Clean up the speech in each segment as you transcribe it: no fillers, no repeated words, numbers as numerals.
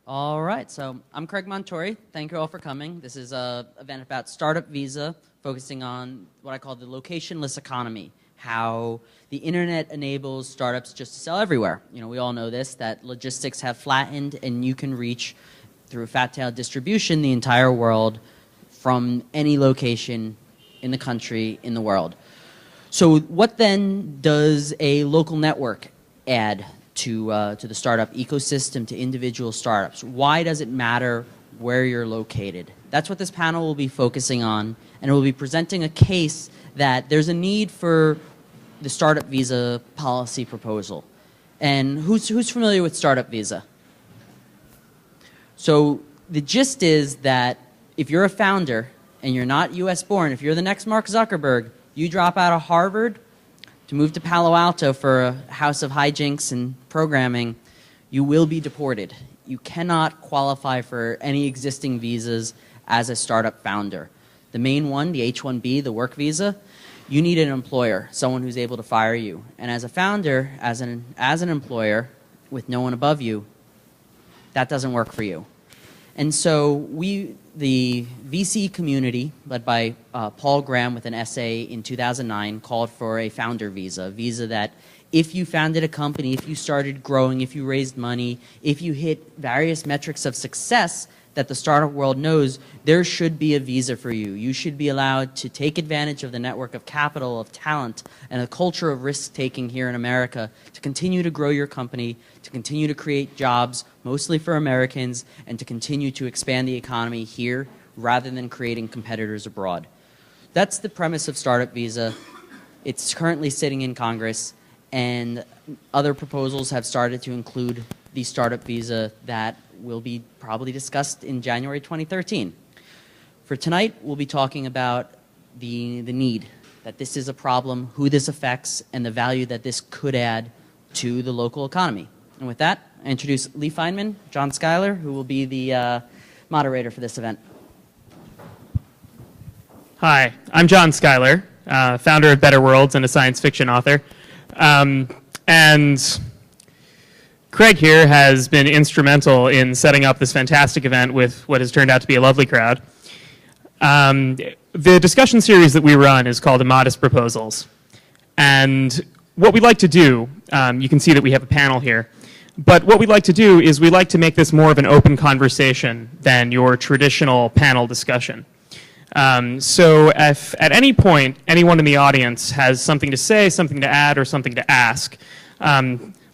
All right, so I'm Craig Montori. Thank you all for coming. This is an event about startup visa, focusing on what I call the locationless economy, how the internet enables startups just to sell everywhere. You know, we all know this, that logistics have flattened and you can reach, through fat-tailed distribution, the entire world from any location in the country, in the world. So what then does a local network add to the startup ecosystem, to individual startups? Why does it matter where you're located? That's what this panel will be focusing on, and it will be presenting a case that there's a need for the startup visa policy proposal. And who's familiar with startup visa? So the gist is that if you're a founder and you're not US born, if you're the next Mark Zuckerberg, you drop out of Harvard to move to Palo Alto for a house of hijinks and programming, you will be deported. You cannot qualify for any existing visas as a startup founder. The main one, the H-1B, the work visa, you need an employer, someone who's able to fire you. And as a founder, as an employer with no one above you, that doesn't work for you. And so the VC community, led by Paul Graham with an essay in 2009, called for a founder visa, a visa that if you founded a company, if you started growing, if you raised money, if you hit various metrics of success that the startup world knows, there should be a visa for you. You should be allowed to take advantage of the network of capital, of talent, and a culture of risk-taking here in America to continue to grow your company, to continue to create jobs, mostly for Americans, and to continue to expand the economy here rather than creating competitors abroad. That's the premise of Startup Visa. It's currently sitting in Congress, and other proposals have started to include the Startup Visa that will be probably discussed in January 2013. For tonight, we'll be talking about the need, that this is a problem, who this affects, and the value that this could add to the local economy. And with that, I introduce Lee Feynman, John Schuyler, who will be the moderator for this event. Hi, I'm John Schuyler, founder of Better Worlds and a science fiction author. And Craig here has been instrumental in setting up this fantastic event with what has turned out to be a lovely crowd. The discussion series that we run is called Immodest Proposals. And what we'd like to do, you can see that we have a panel here, but what we'd like to do is we'd like to make this more of an open conversation than your traditional panel discussion. So if at any point anyone in the audience has something to say, something to add, or something to ask,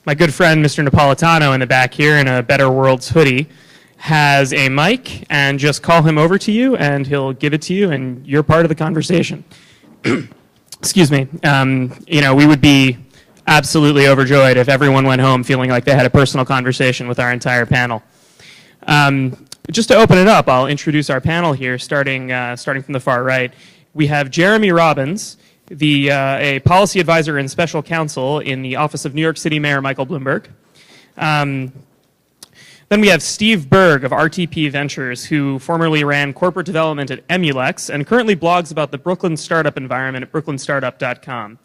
my good friend Mr. Napolitano in the back here in a Better Worlds hoodie has a mic, and just call him over to you and he'll give it to you and you're part of the conversation. Excuse me. You know, we would be absolutely overjoyed if everyone went home feeling like they had a personal conversation with our entire panel. Just to open it up, I'll introduce our panel here, starting from the far right. We have Jeremy Robbins, a policy advisor and special counsel in the office of New York City Mayor Michael Bloomberg. Then we have Steve Berg of RTP Ventures, who formerly ran corporate development at Emulex and currently blogs about the Brooklyn startup environment at brooklynstartup.com.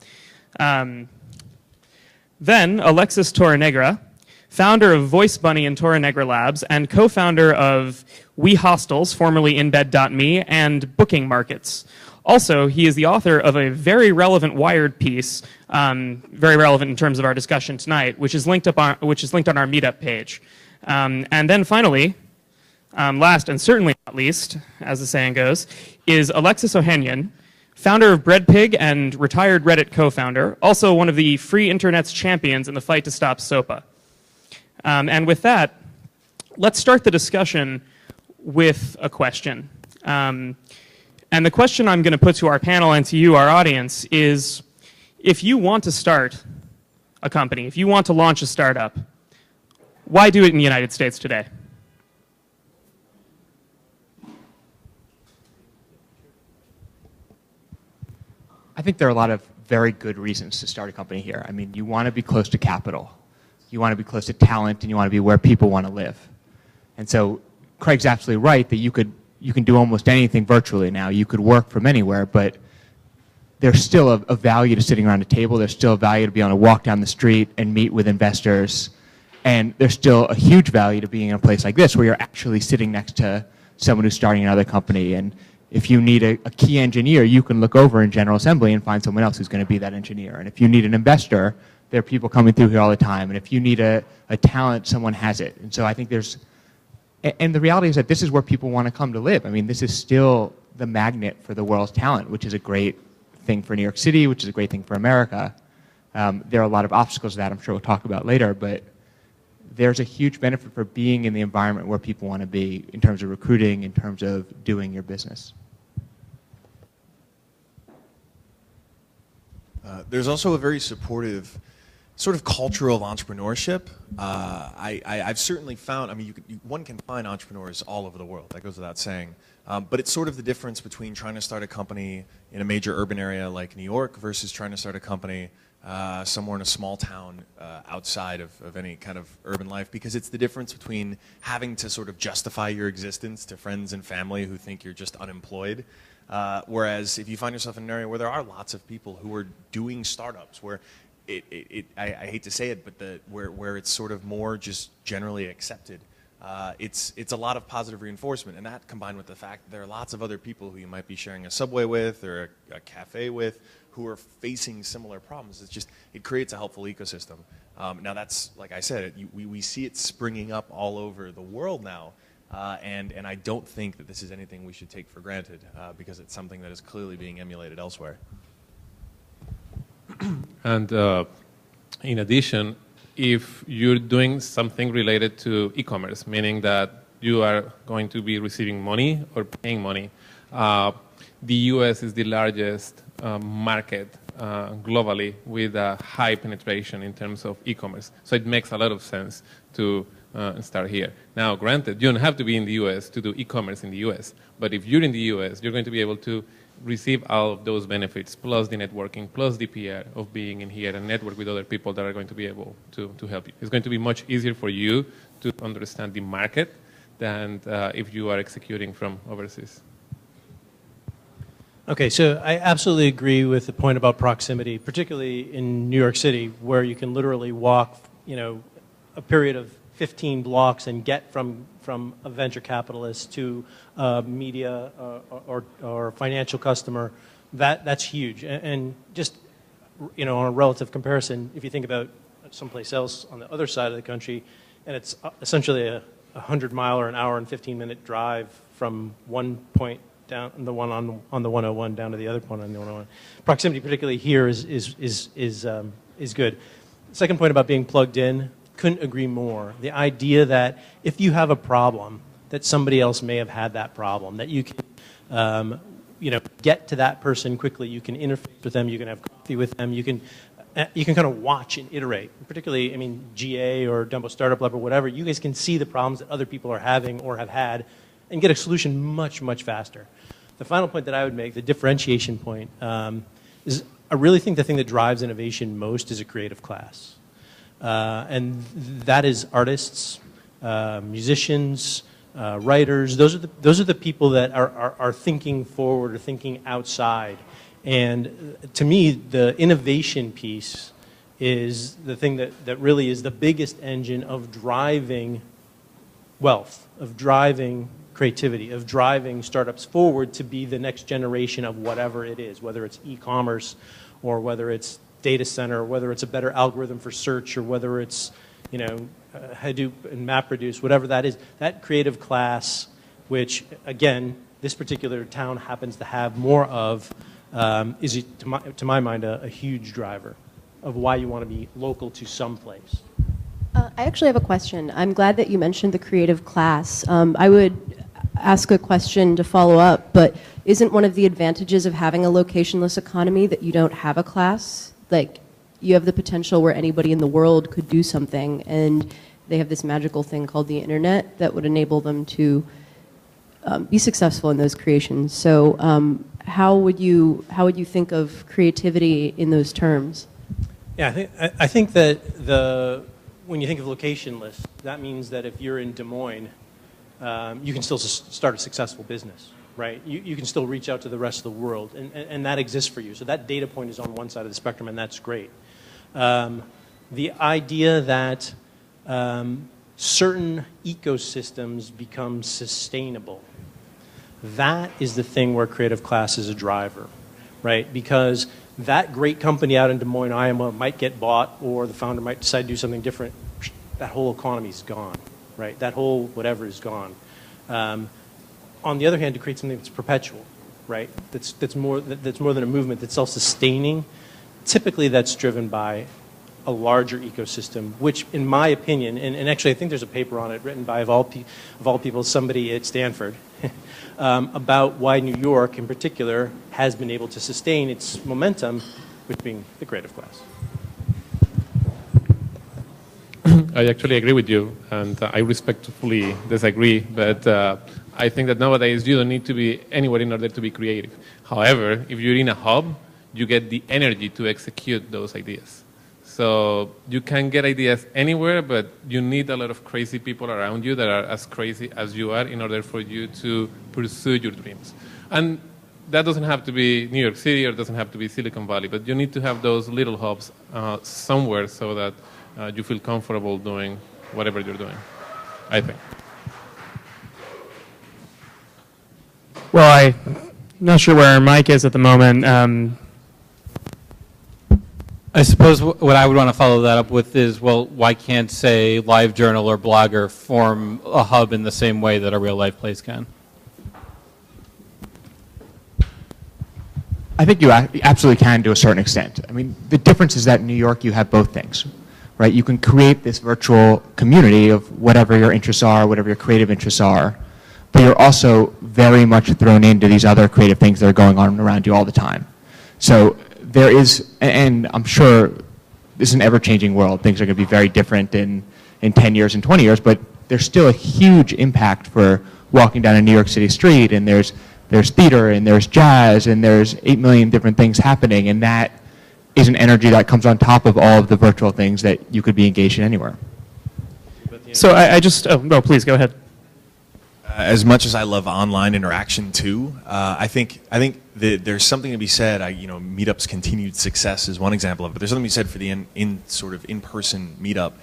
Then Alexis Torrenegra, founder of Voice Bunny and Torrenegra Labs, and co-founder of We Hostels, formerly InBed.me, and Booking Markets. Also, he is the author of a very relevant Wired piece, very relevant in terms of our discussion tonight, which is linked on our Meetup page. And then finally, last and certainly not least, as the saying goes, is Alexis Ohanian, founder of Breadpig and retired Reddit co-founder, also one of the free internet's champions in the fight to stop SOPA. And with that, let's start the discussion with a question. And the question I'm going to put to our panel and to you, our audience, is if you want to start a company, if you want to launch a startup, why do it in the United States today? I think there are a lot of very good reasons to start a company here. I mean, you want to be close to capital. You want to be close to talent, and you want to be where people want to live. And so Craig's absolutely right that you can do almost anything virtually now. You could work from anywhere, but there's still a value to sitting around a table. There's still a value to be able to walk down the street and meet with investors And there's still a huge value to being in a place like this where you're actually sitting next to someone who's starting another company. And if you need a key engineer, you can look over in General Assembly and find someone else who's going to be that engineer. And if you need an investor, there are people coming through here all the time. And if you need a talent, someone has it. And so I think there's, and the reality is that this is where people want to come to live. I mean, this is still the magnet for the world's talent, which is a great thing for New York City, which is a great thing for America. There are a lot of obstacles to that I'm sure we'll talk about later, but there's a huge benefit for being in the environment where people want to be in terms of recruiting, in terms of doing your business. There's also a very supportive sort of culture of entrepreneurship. I've certainly found, I mean, one can find entrepreneurs all over the world, that goes without saying. But it's sort of the difference between trying to start a company in a major urban area like New York versus trying to start a company somewhere in a small town outside of any kind of urban life, because it's the difference between having to sort of justify your existence to friends and family who think you're just unemployed. Whereas if you find yourself in an area where there are lots of people who are doing startups, where I hate to say it, but where it's sort of more just generally accepted, it's a lot of positive reinforcement, and that combined with the fact that there are lots of other people who you might be sharing a subway with or a cafe with who are facing similar problems. It creates a helpful ecosystem. Now that's, like I said, we see it springing up all over the world now, and I don't think that this is anything we should take for granted, because it's something that is clearly being emulated elsewhere. And in addition, if you're doing something related to e-commerce, meaning that you are going to be receiving money or paying money, the US is the largest market globally with a high penetration in terms of e-commerce. So it makes a lot of sense to start here. Now, granted, you don't have to be in the US to do e-commerce in the US, but if you're in the US, you're going to be able to receive all of those benefits, plus the networking, plus the PR of being in here and network with other people that are going to be able to help you. It's going to be much easier for you to understand the market than if you are executing from overseas. Okay, so I absolutely agree with the point about proximity, particularly in New York City, where you can literally walk, a period of 15 blocks and get from a venture capitalist to a media or financial customer. That's huge. And just, on a relative comparison, if you think about someplace else on the other side of the country, and it's essentially a 100-mile or an hour and 15-minute drive from one point down, the one on the 101 down to the other point on the 101. Proximity, particularly here, is good. Second point about being plugged in, couldn't agree more. The idea that if you have a problem, that somebody else may have had that problem, that you can, get to that person quickly. You can interface with them. You can have coffee with them. You can kind of watch and iterate. Particularly, GA or Dumbo Startup Lab or whatever. You guys can see the problems that other people are having or have had, and get a solution much, much faster. The final point that I would make, the differentiation point, is I really think the thing that drives innovation most is a creative class. And that is artists, musicians, writers. Those are the people that are thinking forward or thinking outside. And to me, the innovation piece is the thing that really is the biggest engine of driving wealth, of driving creativity, of driving startups forward to be the next generation of whatever it is, whether it's e-commerce or whether it's data center, whether it's a better algorithm for search, or whether it's, Hadoop and MapReduce, whatever that is. That creative class, which, again, this particular town happens to have more of, is, to my mind, a huge driver of why you want to be local to some place. I actually have a question. I'm glad that you mentioned the creative class. I would ask a question to follow up, but isn't one of the advantages of having a locationless economy that you don't have a class? Like, you have the potential where anybody in the world could do something, and they have this magical thing called the internet that would enable them to be successful in those creations. So how would you think of creativity in those terms? Yeah, I think that when you think of locationless, that means that if you're in Des Moines, you can still start a successful business, right? You can still reach out to the rest of the world, and that exists for you. So that data point is on one side of the spectrum, and that's great. The idea that certain ecosystems become sustainable. That is the thing where creative class is a driver, right? Because that great company out in Des Moines, Iowa might get bought, or the founder might decide to do something different. That whole economy is gone, right? That whole whatever is gone. On the other hand, to create something that's perpetual, right? That's more than a movement, that's self-sustaining. Typically, that's driven by a larger ecosystem, which, in my opinion, and actually I think there's a paper on it written by, of all people, somebody at Stanford, about why New York, in particular, has been able to sustain its momentum, which being the creative class. I actually agree with you, and I respectfully disagree, but I think that nowadays you don't need to be anywhere in order to be creative. However, if you're in a hub, you get the energy to execute those ideas. So you can get ideas anywhere, but you need a lot of crazy people around you that are as crazy as you are in order for you to pursue your dreams. And that doesn't have to be New York City or doesn't have to be Silicon Valley, but you need to have those little hubs somewhere so that you feel comfortable doing whatever you're doing, I think. Well, I'm not sure where Mike is at the moment. I suppose what I would want to follow that up with is, well, why can't, say, LiveJournal or Blogger form a hub in the same way that a real-life place can? I think you absolutely can to a certain extent. I mean, the difference is that in New York you have both things, right? You can create this virtual community of whatever your interests are, whatever your creative interests are, but you're also very much thrown into these other creative things that are going on around you all the time. So there is, and I'm sure this is an ever-changing world. Things are going to be very different in 10 years and 20 years, but there's still a huge impact for walking down a New York City street, and there's theater, and there's jazz, and there's 8 million different things happening, and that is an energy that comes on top of all of the virtual things that you could be engaged in anywhere. So I just, no, please go ahead. As much as I love online interaction too, I think that there's something to be said. Meetup's continued success is one example of it. But there's something to be said for the sort of in-person meetup,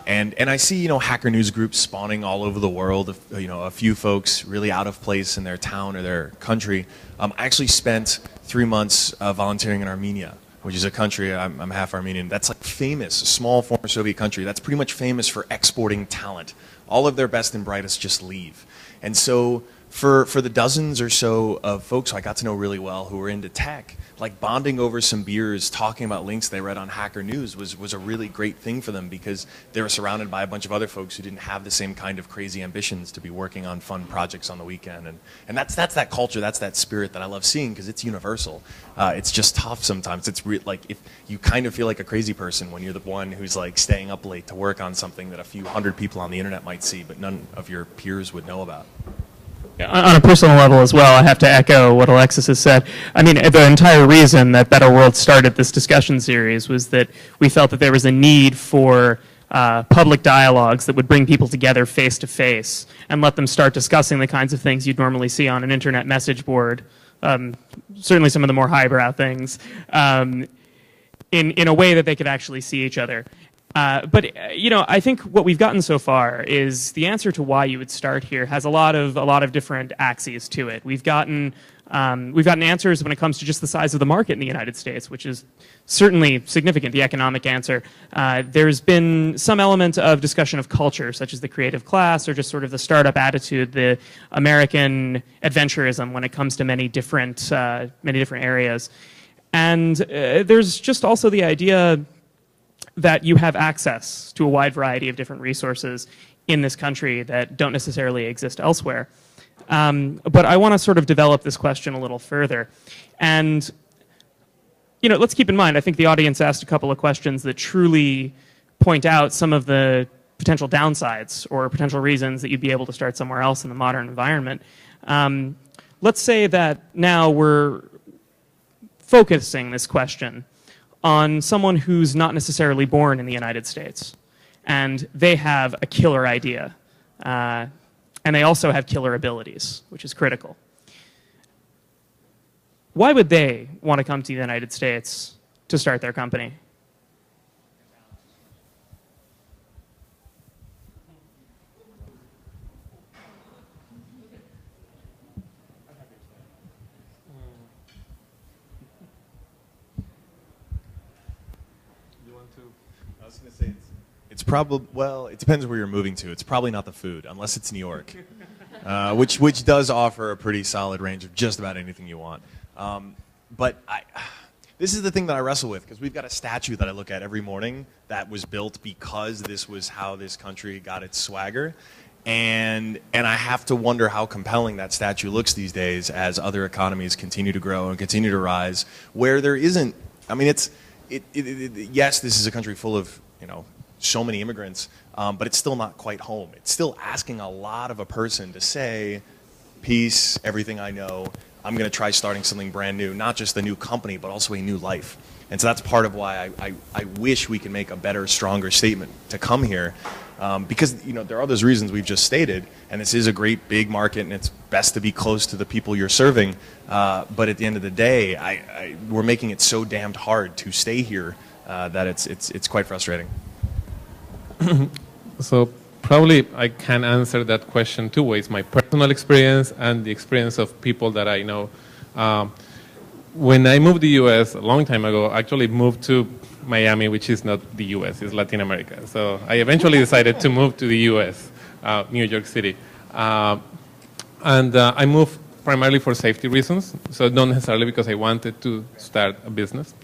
and I see hacker news groups spawning all over the world. A few folks really out of place in their town or their country. I actually spent 3 months volunteering in Armenia, which is a country, I'm half Armenian, that's like famous, a small former Soviet country, that's pretty much famous for exporting talent. All of their best and brightest just leave. And so for the dozens or so of folks I got to know really well who were into tech, like bonding over some beers, talking about links they read on Hacker News was a really great thing for them because they were surrounded by a bunch of other folks who didn't have the same kind of crazy ambitions to be working on fun projects on the weekend. And that's that culture, that's that spirit that I love seeing because it's universal. It's just tough sometimes. It's like if you kind of feel like a crazy person when you're the one who's like staying up late to work on something that a few hundred people on the internet might see, but none of your peers would know about. On a personal level as well, I have to echo what Alexis has said. I mean, the entire reason that Better World started this discussion series was that we felt that there was a need for public dialogues that would bring people together face to face and let them start discussing the kinds of things you'd normally see on an internet message board, certainly some of the more highbrow things, in a way that they could actually see each other. But I think what we've gotten so far is the answer to why you would start here has a lot of different axes to it. We've gotten answers when it comes to just the size of the market in the United States, which is certainly significant, the economic answer. There's been some element of discussion of culture, such as the creative class or just sort of the startup attitude, the American adventurism when it comes to many different areas. And there's just also the idea that you have access to a wide variety of different resources in this country that don't necessarily exist elsewhere. But I want to sort of develop this question a little further. And, let's keep in mind, I think the audience asked a couple of questions that truly point out some of the potential downsides or potential reasons that you'd be able to start somewhere else in the modern environment. Let's say that now we're focusing this question on someone who's not necessarily born in the United States, and they have a killer idea, and they also have killer abilities, which is critical. Why would they want to come to the United States to start their company? to? I was going to say it's probably, well, it depends where you're moving to. It's probably not the food, unless it's New York, which does offer a pretty solid range of just about anything you want. But this is the thing that I wrestle with, because we've got a statue that I look at every morning that was built because this was how this country got its swagger. And I have to wonder how compelling that statue looks these days as other economies continue to grow and continue to rise, where there isn't, I mean, yes, this is a country full of, so many immigrants, but it's still not quite home. It's still asking a lot of a person to say, peace, everything I know, I'm going to try starting something brand new, not just a new company, but also a new life. And so that's part of why I wish we could make a better, stronger statement to come here. Because there are those reasons we've just stated, and this is a great big market, and it's best to be close to the people you're serving. But at the end of the day, we're making it so damned hard to stay here that it's quite frustrating. So probably I can answer that question two ways: my personal experience and the experience of people that I know. When I moved to the U.S. a long time ago, I actually moved to Miami, which is not the U.S., it's Latin America. So I eventually decided to move to the U.S., New York City. And I moved primarily for safety reasons, so not necessarily because I wanted to start a business.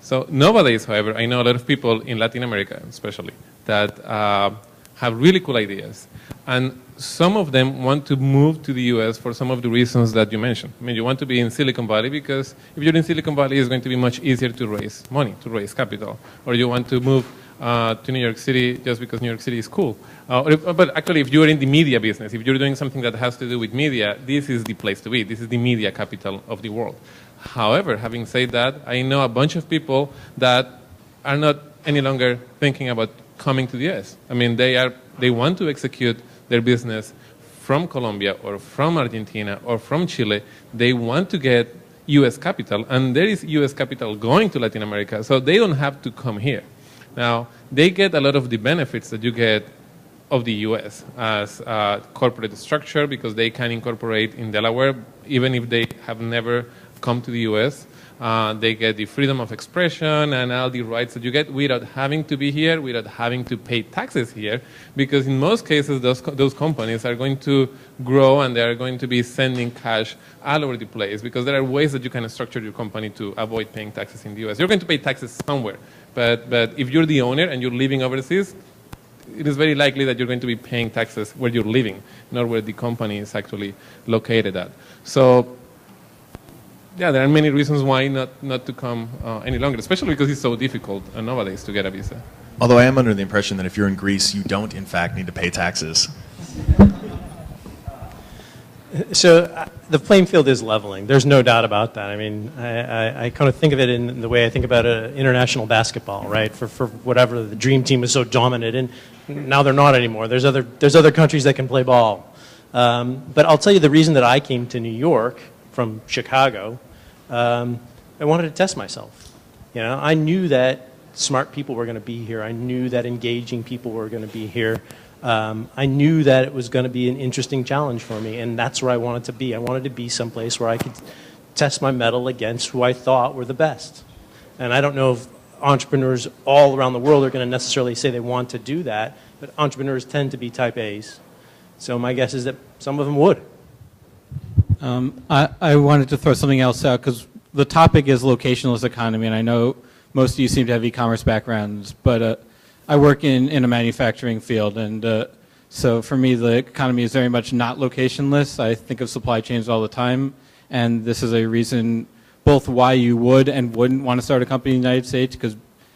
So nowadays, however, I know a lot of people in Latin America, especially, that have really cool ideas. And some of them want to move to the U.S. for some of the reasons that you mentioned. I mean, you want to be in Silicon Valley because if you're in Silicon Valley, it's going to be much easier to raise money, to raise capital. Or you want to move to New York City just because New York City is cool. But actually, if you're in the media business, if you're doing something that has to do with media, this is the place to be. This is the media capital of the world. However, having said that, I know a bunch of people that are not any longer thinking about coming to the U.S. I mean, they want to execute their business from Colombia or from Argentina or from Chile. They want to get U.S. capital, and there is U.S. capital going to Latin America, so they don't have to come here. Now, they get a lot of the benefits that you get of the U.S. as a corporate structure because they can incorporate in Delaware even if they have never come to the U.S. They get the freedom of expression and all the rights that you get without having to be here, without having to pay taxes here, because in most cases those companies are going to grow and they are going to be sending cash all over the place because there are ways that you can structure your company to avoid paying taxes in the U.S. You're going to pay taxes somewhere, but if you're the owner and you're living overseas, it is very likely that you're going to be paying taxes where you're living, not where the company is actually located at. So yeah, there are many reasons why not to come any longer, especially because it's so difficult nowadays to get a visa. Although I am under the impression that if you're in Greece, you don't, in fact, need to pay taxes. So the playing field is leveling. There's no doubt about that. I mean, I kind of think of it in the way I think about international basketball, right? For whatever, the dream team was so dominant, and now they're not anymore. There's other countries that can play ball. But I'll tell you the reason that I came to New York from Chicago, I wanted to test myself. I knew that smart people were going to be here. I knew that engaging people were going to be here. I knew that it was going to be an interesting challenge for me, and that's where I wanted to be. I wanted to be someplace where I could test my mettle against who I thought were the best. And I don't know if entrepreneurs all around the world are going to necessarily say they want to do that, but entrepreneurs tend to be type A's. So my guess is that some of them would. I wanted to throw something else out because the topic is locationless economy, and I know most of you seem to have e-commerce backgrounds, but I work in a manufacturing field, and so for me the economy is very much not locationless. I think of supply chains all the time, and this is a reason both why you would and wouldn't want to start a company in the United States, because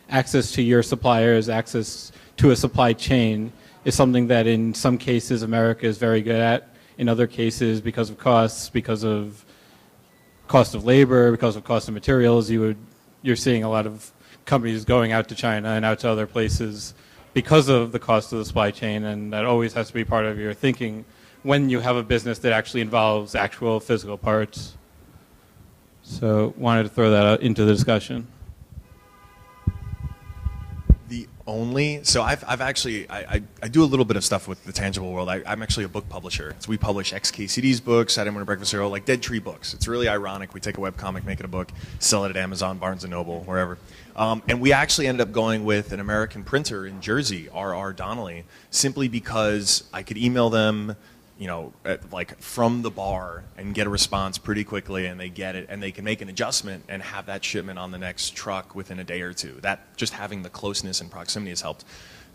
access to your suppliers, access to a supply chain is something that in some cases America is very good at. In other cases, because of costs, because of cost of labor, because of cost of materials, you're seeing a lot of companies going out to China and out to other places because of the cost of the supply chain, and that always has to be part of your thinking when you have a business that actually involves actual physical parts. So wanted to throw that out into the discussion. So I've actually, I do a little bit of stuff with the tangible world. I'm actually a book publisher. So we publish XKCD's books, Saturday Morning Breakfast Cereal, like Dead Tree books. It's really ironic. We take a webcomic, make it a book, sell it at Amazon, Barnes & Noble, wherever. And we actually ended up going with an American printer in Jersey, R.R. Donnelly, simply because I could email them, you know, like from the bar and get a response pretty quickly, and they get it, and they can make an adjustment and have that shipment on the next truck within a day or two. That, just having the closeness and proximity has helped.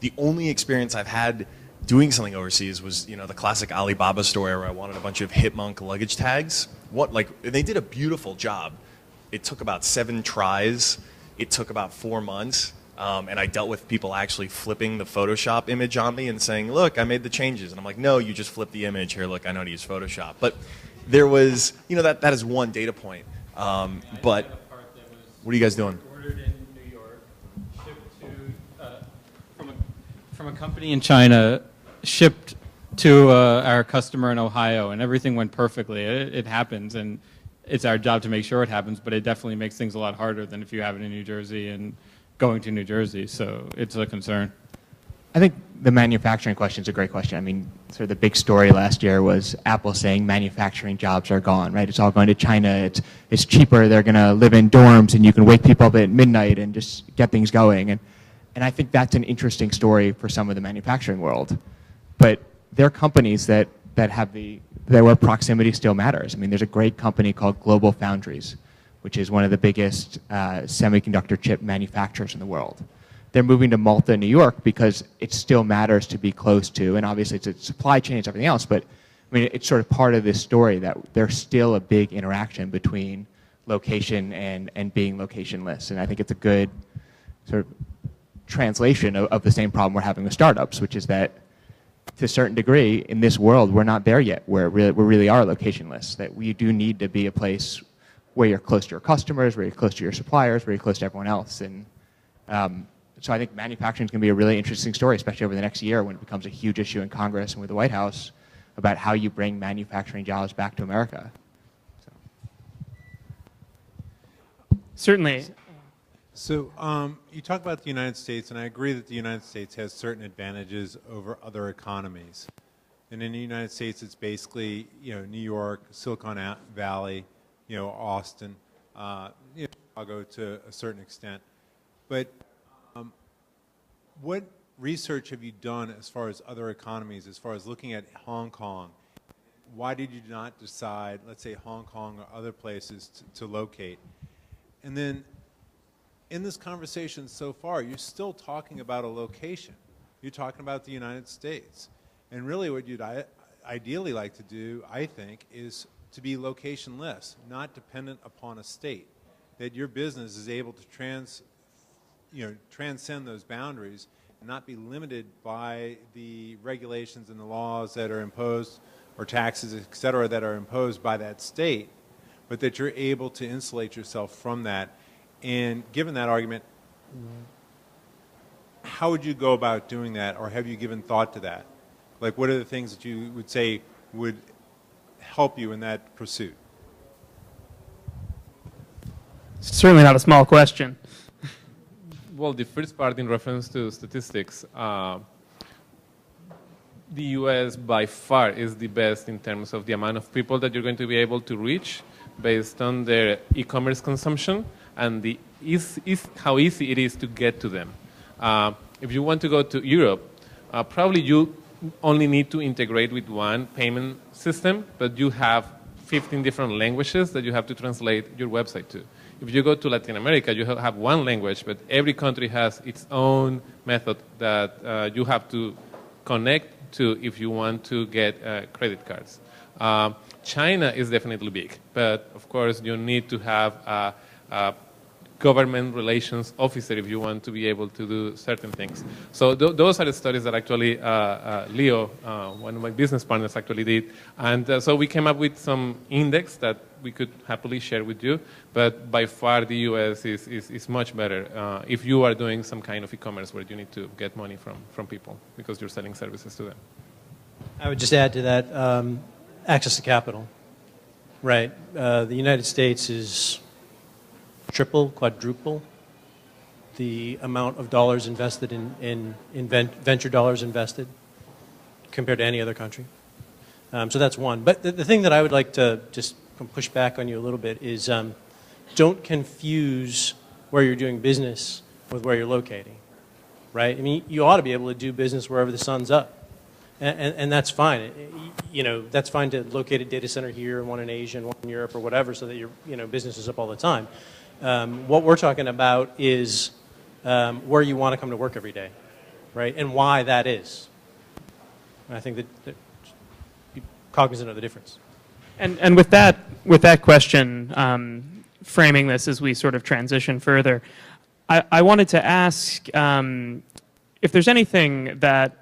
The only experience I've had doing something overseas was, you know, the classic Alibaba story where I wanted a bunch of Hipmunk luggage tags. They did a beautiful job. It took about 7 tries. It took about 4 months. And I dealt with people actually flipping the Photoshop image on me and saying, look, I made the changes. And I'm like, no, you just flipped the image. Here, look, I know how to use Photoshop. But there was, you know, that is one data point. But what are you guys doing? Ordered in New York, shipped to, from a company in China, shipped to our customer in Ohio, and everything went perfectly. It happens, and it's our job to make sure it happens, but it definitely makes things a lot harder than if you have it in New Jersey and going to New Jersey, so it's a concern. I think the manufacturing question is a great question. I mean, sort of the big story last year was Apple saying manufacturing jobs are gone, right? It's all going to China. It's cheaper. They're going to live in dorms, and you can wake people up at midnight and just get things going. And I think that's an interesting story for some of the manufacturing world. But there are companies that where proximity still matters. I mean, there's a great company called Global Foundries, which is one of the biggest semiconductor chip manufacturers in the world. They're moving to Malta, New York, because it still matters to be close to, and obviously it's a supply chain, it's everything else, but I mean, it's sort of part of this story that there's still a big interaction between location and being locationless, and I think it's a good sort of translation of the same problem we're having with startups, which is that to a certain degree, in this world, we're not there yet, where we really are locationless, that we do need to be a place where you're close to your customers, where you're close to your suppliers, where you're close to everyone else. And so I think manufacturing is going to be a really interesting story, especially over the next year when it becomes a huge issue in Congress and with the White House about how you bring manufacturing jobs back to America. So. Certainly. So you talk about the United States, and I agree that the United States has certain advantages over other economies. And in the United States, it's basically, you know, New York, Silicon Valley, you know, Austin, you know, Chicago to a certain extent. But what research have you done as far as other economies, as far as looking at Hong Kong? Why did you not decide, let's say, Hong Kong or other places to locate? And then in this conversation so far, you're still talking about a location. You're talking about the United States. And really what you'd ideally like to do, I think, is to be locationless, not dependent upon a state. That your business is able to transcend those boundaries and not be limited by the regulations and the laws that are imposed, or taxes, et cetera, that are imposed by that state, but that you're able to insulate yourself from that. And given that argument, how would you go about doing that, or have you given thought to that? Like, what are the things that you would say would help you in that pursuit? Certainly not a small question. Well, the first part in reference to statistics, the US by far is the best in terms of the amount of people that you're going to be able to reach based on their e-commerce consumption and how easy it is to get to them. If you want to go to Europe, probably you only need to integrate with one payment system, but you have 15 different languages that you have to translate your website to. If you go to Latin America, you have one language, but every country has its own method that you have to connect to if you want to get credit cards. China is definitely big, but of course you need to have a government relations officer if you want to be able to do certain things. So those are the studies that actually Leo, one of my business partners, actually did. And so we came up with some index that we could happily share with you, but by far the US is much better if you are doing some kind of e-commerce where you need to get money from people because you're selling services to them. I would just add to that, access to capital. Right. The United States is triple, quadruple the amount of dollars invested in venture dollars invested compared to any other country. So that's one. But the thing that I would like to just push back on you a little bit is don't confuse where you're doing business with where you're locating, right? I mean, you ought to be able to do business wherever the sun's up. And that's fine. You know, that's fine to locate a data center here and one in Asia and one in Europe or whatever so that your business is up all the time. What we're talking about is where you want to come to work every day, right? And why that is. And I think that be cognizant of the difference. And with that question, framing this as we sort of transition further, I wanted to ask if there's anything that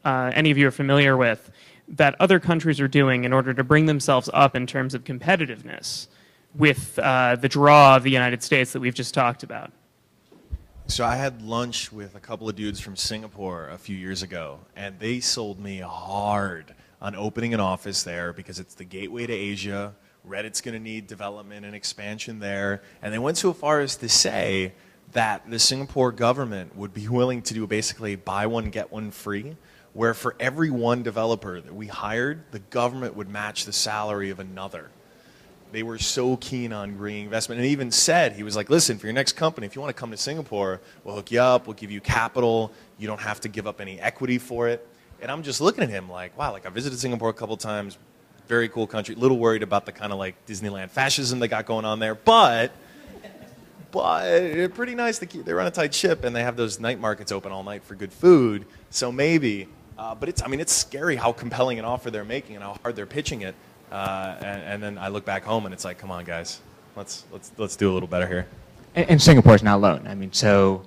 any of you are familiar with that other countries are doing in order to bring themselves up in terms of competitiveness with the draw of the United States that we've just talked about. So I had lunch with a couple of dudes from Singapore a few years ago, and they sold me hard on opening an office there because it's the gateway to Asia. Reddit's going to need development and expansion there. And they went so far as to say that the Singapore government would be willing to do basically buy one, get one free, where for every one developer that we hired, the government would match the salary of another. They were so keen on green investment. And he even said, he was like, listen, for your next company, if you want to come to Singapore, we'll hook you up, we'll give you capital, you don't have to give up any equity for it. And I'm just looking at him like, wow, like I visited Singapore a couple times, very cool country, a little worried about the kind of like Disneyland fascism they got going on there, but pretty nice to keep, they run a tight ship and they have those night markets open all night for good food, so maybe, but it's scary how compelling an offer they're making and how hard they're pitching it. And then I look back home and it's like, come on, guys, let's do a little better here. And Singapore's not alone. I mean, so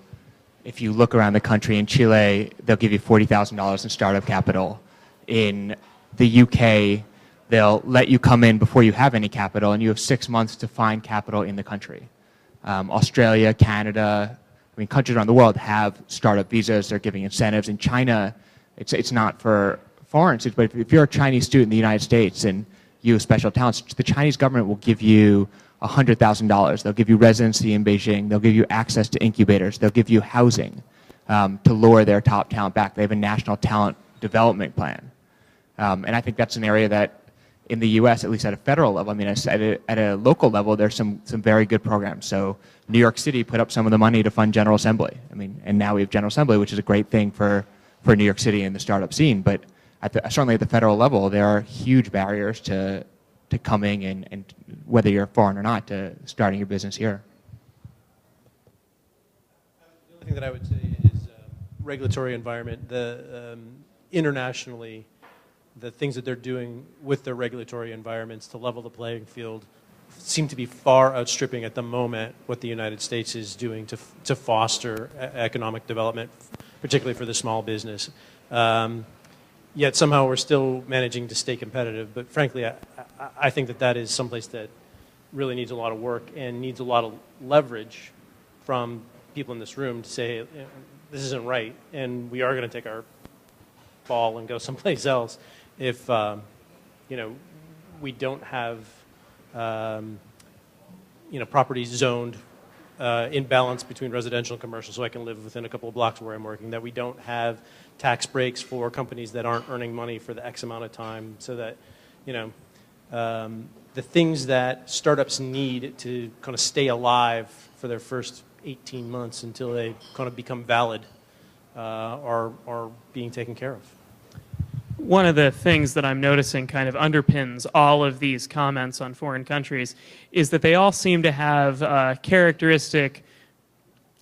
if you look around the country, in Chile, they'll give you $40,000 in startup capital. In the UK, they'll let you come in before you have any capital, and you have 6 months to find capital in the country. Australia, Canada, I mean, countries around the world have startup visas. They're giving incentives. In China, it's not for foreigners, but if you're a Chinese student in the United States and you have special talents, the Chinese government will give you $100,000. They'll give you residency in Beijing. They'll give you access to incubators. They'll give you housing to lure their top talent back. They have a national talent development plan. And I think that's an area that in the U.S., at least at a federal level, I mean, at a local level, there's some very good programs. So New York City put up some of the money to fund General Assembly. I mean, and now we have General Assembly, which is a great thing for New York City and the startup scene. But certainly at the federal level, there are huge barriers to coming and whether you're foreign or not, to starting your business here. The only thing that I would say is regulatory environment. Internationally, the things that they're doing with their regulatory environments to level the playing field seem to be far outstripping at the moment what the United States is doing to foster economic development, particularly for the small business. Yet somehow we're still managing to stay competitive. But frankly, I think that is someplace that really needs a lot of work and needs a lot of leverage from people in this room to say, this isn't right, and we are going to take our ball and go someplace else if we don't have properties zoned in balance between residential and commercial, so I can live within a couple of blocks where I'm working, that we don't have tax breaks for companies that aren't earning money for the X amount of time, so that the things that startups need to kind of stay alive for their first 18 months until they kind of become valid are being taken care of. One of the things that I'm noticing kind of underpins all of these comments on foreign countries is that they all seem to have characteristic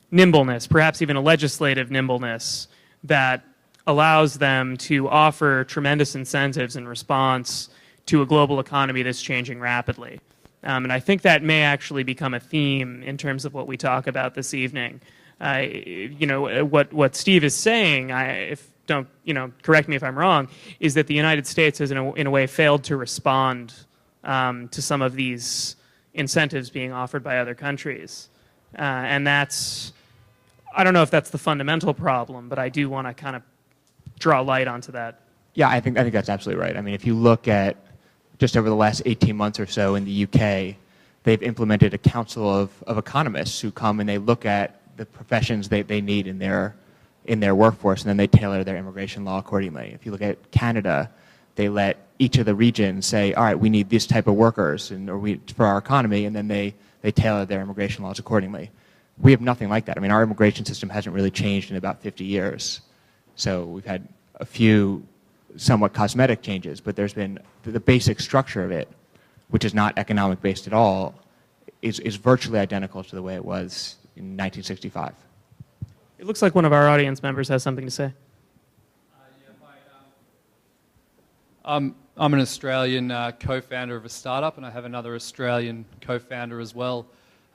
nimbleness, perhaps even a legislative nimbleness, that allows them to offer tremendous incentives in response to a global economy that's changing rapidly. And I think that may actually become a theme in terms of what we talk about this evening. What Steve is saying, don't correct me if I'm wrong, is that the United States has in a way failed to respond to some of these incentives being offered by other countries. And that's, I don't know if that's the fundamental problem, but I do want to kind of draw light onto that. Yeah, I think that's absolutely right. I mean, if you look at just over the last 18 months or so in the UK, they've implemented a council of economists who come and they look at the professions they need in their workforce, and then they tailor their immigration law accordingly. If you look at Canada, they let each of the regions say, all right, we need this type of workers for our economy, and then they tailor their immigration laws accordingly. We have nothing like that. I mean, our immigration system hasn't really changed in about 50 years. So we've had a few somewhat cosmetic changes, but there's been the basic structure of it, which is not economic based at all, is virtually identical to the way it was in 1965. It looks like one of our audience members has something to say. I'm an Australian co-founder of a startup, and I have another Australian co-founder as well.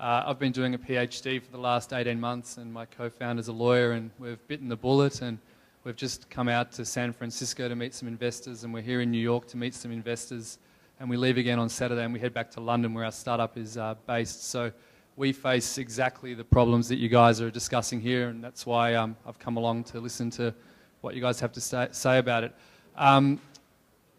I've been doing a PhD for the last 18 months, and my co-founder's a lawyer, and we've bitten the bullet, and we've just come out to San Francisco to meet some investors, and we're here in New York to meet some investors, and we leave again on Saturday, and we head back to London where our startup is based. So we face exactly the problems that you guys are discussing here, and that's why I've come along to listen to what you guys have to say about it.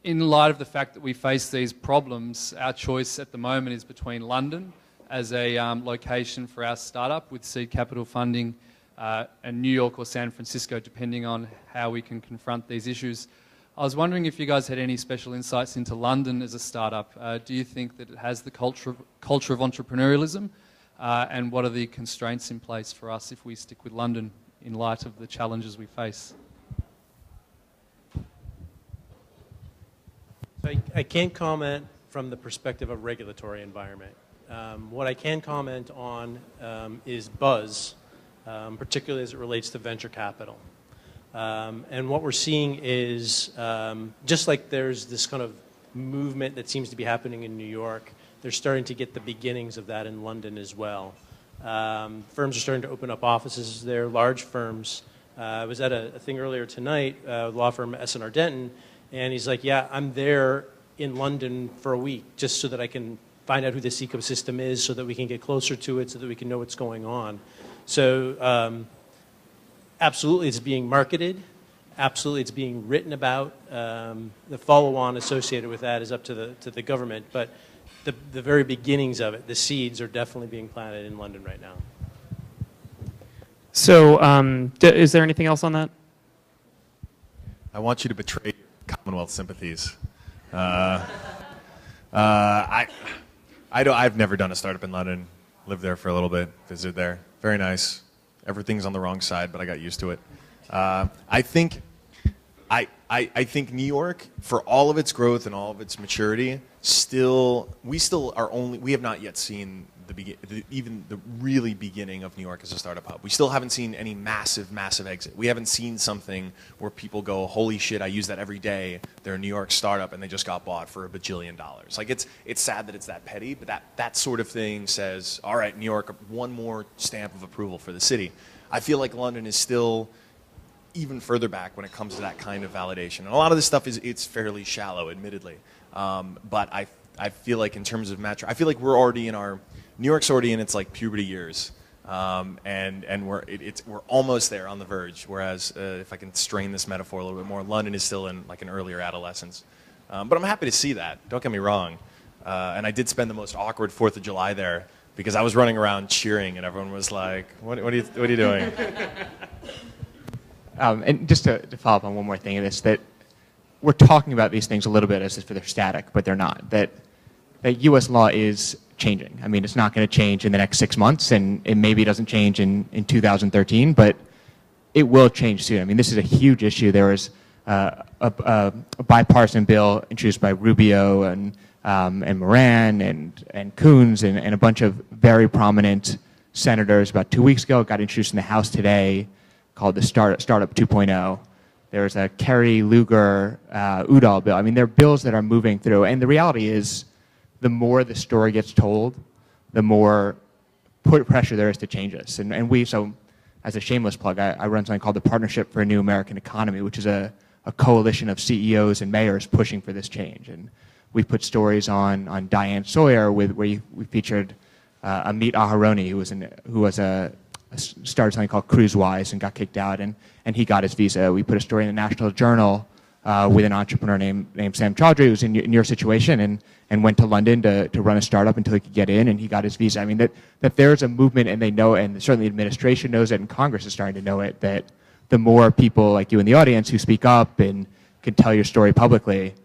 In light of the fact that we face these problems, our choice at the moment is between London as a location for our startup with seed capital funding and New York or San Francisco, depending on how we can confront these issues. I was wondering if you guys had any special insights into London as a startup. Do you think that it has the culture of entrepreneurialism? And what are the constraints in place for us if we stick with London in light of the challenges we face? I can't comment from the perspective of regulatory environment. What I can comment on is buzz, particularly as it relates to venture capital. And what we're seeing is, just like there's this kind of movement that seems to be happening in New York, they're starting to get the beginnings of that in London as well. Firms are starting to open up offices there, large firms. I was at a thing earlier tonight, law firm S&R Denton, and he's like, yeah, I'm there in London for a week just so that I can find out who this ecosystem is, so that we can get closer to it, so that we can know what's going on. So absolutely it's being marketed. Absolutely it's being written about. The follow-on associated with that is up to the government. But the very beginnings of it, the seeds, are definitely being planted in London right now. So is there anything else on that? I want you to betray your Commonwealth sympathies. I've never done a startup in London. Lived there for a little bit, visited there. Very nice. Everything's on the wrong side, but I got used to it. I think New York, for all of its growth and all of its maturity, we have not yet seen even the really beginning of New York as a startup hub. We still haven't seen any massive exit. We haven't seen something where people go, holy shit, I use that every day. They're a New York startup and they just got bought for $1 bajillion. Like it's sad that it's that petty, but that sort of thing says, all right, New York, one more stamp of approval for the city. I feel like London is still even further back when it comes to that kind of validation. And a lot of this stuff it's fairly shallow, admittedly. But I feel like in terms of I feel like we're already in New York's already in its like puberty years, and we're almost there on the verge. Whereas if I can strain this metaphor a little bit more, London is still in like an earlier adolescence. But I'm happy to see that. Don't get me wrong. And I did spend the most awkward 4th of July there because I was running around cheering, and everyone was like, "What are you doing?" And just to follow up on one more thing of this, that we're talking about these things a little bit as if they're static, but they're not. That U.S. law is changing. I mean, it's not going to change in the next 6 months, and it maybe doesn't change in 2013, but it will change soon. I mean, this is a huge issue. There was a bipartisan bill introduced by Rubio and Moran and Coons and a bunch of very prominent senators about 2 weeks ago. It got introduced in the House today, called the Startup 2.0. There's a Kerry Lugar Udall bill. I mean, there are bills that are moving through, and the reality is, the more the story gets told, the more pressure there is to change this. And so as a shameless plug, I run something called the Partnership for a New American Economy, which is a coalition of CEOs and mayors pushing for this change. And we put stories on Diane Sawyer, where we featured Amit Aharoni, who started something called CruiseWise and got kicked out, and he got his visa. We put a story in the National Journal with an entrepreneur named Sam Chaudhry, who's in your situation, and went to London to run a startup until he could get in, and he got his visa. I mean, that there's a movement, and they know it, and certainly the administration knows it, and Congress is starting to know it, that the more people like you in the audience who speak up and can tell your story publicly,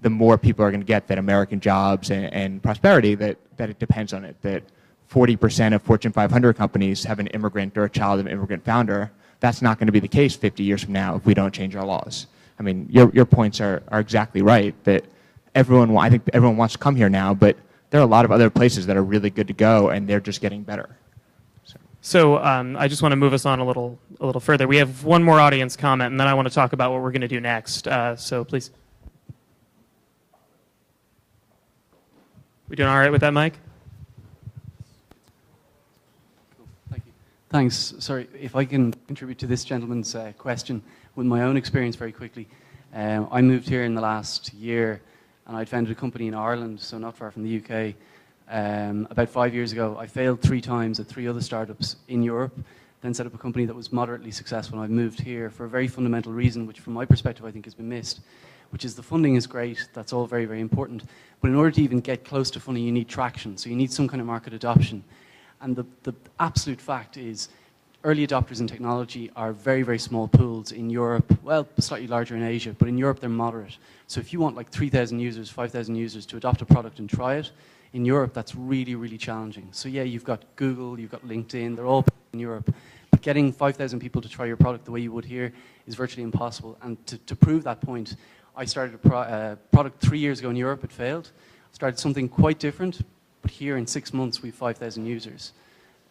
the more people are going to get that American jobs and prosperity, that it depends on it, that 40% of Fortune 500 companies have an immigrant or a child of an immigrant founder. That's not going to be the case 50 years from now if we don't change our laws. I mean, your points are exactly right, that I think everyone wants to come here now, but there are a lot of other places that are really good to go, and they're just getting better. So I just want to move us on a little further. We have one more audience comment, and then I want to talk about what we're going to do next. So please. We doing all right with that, Mike? Cool. Thank you. Thanks. Sorry, if I can contribute to this gentleman's question with my own experience very quickly. I moved here in the last year, and I'd founded a company in Ireland, so not far from the UK. About 5 years ago, I failed 3 times at 3 other startups in Europe, then set up a company that was moderately successful, and I've moved here for a very fundamental reason, which from my perspective I think has been missed, which is the funding is great, that's all very, very important, but in order to even get close to funding, you need traction, so you need some kind of market adoption. And the absolute fact is early adopters in technology are very, very small pools in Europe, well, slightly larger in Asia, but in Europe they're moderate. So if you want like 3,000 users, 5,000 users to adopt a product and try it, in Europe that's really, really challenging. So yeah, you've got Google, you've got LinkedIn, they're all in Europe. But getting 5,000 people to try your product the way you would here is virtually impossible. And to prove that point, I started a product 3 years ago in Europe, it failed. Started something quite different, but here in 6 months we have 5,000 users.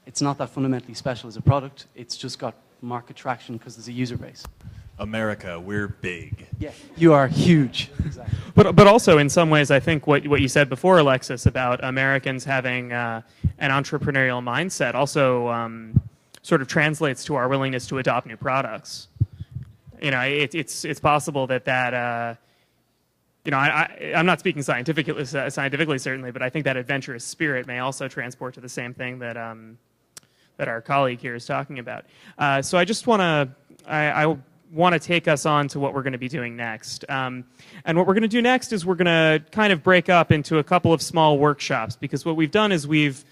It's not that fundamentally special as a product, it's just got market traction because there's a user base. America, we're big. Yeah, you are huge. Exactly. But also in some ways I think what you said before, Alexis, about Americans having an entrepreneurial mindset also sort of translates to our willingness to adopt new products. You know, it's possible that you know, I'm not speaking scientifically certainly, but I think that adventurous spirit may also transport to the same thing that that our colleague here is talking about. So I just want to I want to take us on to what we're going to be doing next. And what we're going to do next is we're going to kind of break up into a couple of small workshops, because what we've done is we've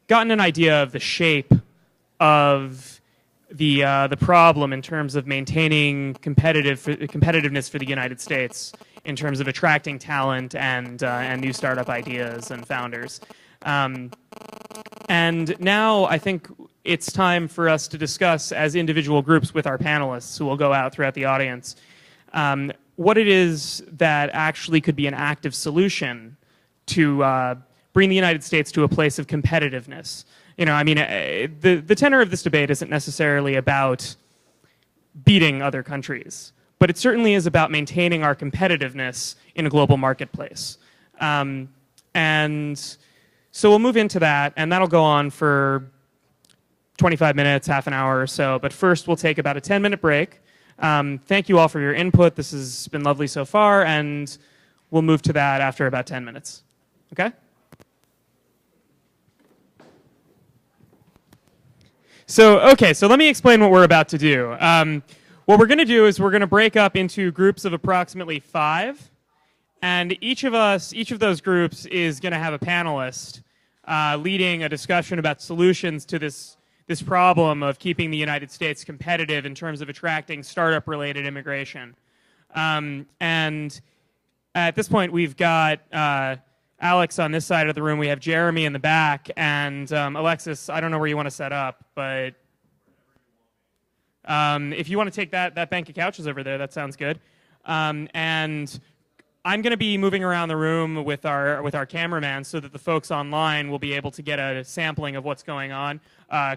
gotten an idea of the shape of the problem in terms of maintaining competitiveness for the United States in terms of attracting talent and new startup ideas and founders. And now I think it's time for us to discuss as individual groups with our panelists who will go out throughout the audience what it is that actually could be an active solution to bring the United States to a place of competitiveness. You know, I mean, the tenor of this debate isn't necessarily about beating other countries, but it certainly is about maintaining our competitiveness in a global marketplace. And so we'll move into that, and that'll go on for 25 minutes, half an hour or so. But first, we'll take about a 10-minute break. Thank you all for your input. This has been lovely so far, and we'll move to that after about 10 minutes. Okay? So let me explain what we're about to do. What we're going to do is we're going to break up into groups of approximately 5, and each of those groups is going to have a panelist leading a discussion about solutions to this problem of keeping the United States competitive in terms of attracting startup-related immigration. And at this point, we've got Alex on this side of the room. We have Jeremy in the back, and Alexis, I don't know where you want to set up, but if you want to take that bank of couches over there, that sounds good. And I'm going to be moving around the room with our cameraman so that the folks online will be able to get a sampling of what's going on.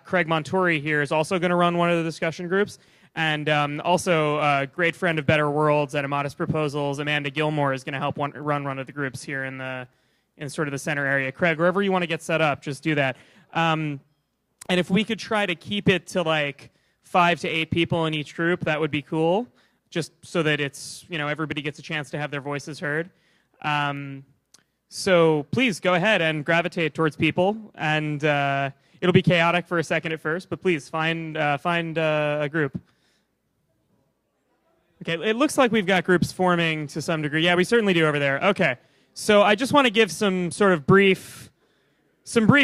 Craig Montori here is also going to run one of the discussion groups. And also a great friend of Better Worlds at Immodest Proposals, Amanda Gilmore, is going to help run one of the groups here in sort of the center area. Craig, wherever you want to get set up, just do that. And if we could try to keep it to like 5 to 8 people in each group, that would be cool, just so that it's, you know, everybody gets a chance to have their voices heard. So please go ahead and gravitate towards people, and it'll be chaotic for a second at first, but please find a group. Okay, it looks like we've got groups forming to some degree. Yeah, we certainly do over there. Okay, so I just want to give some sort of brief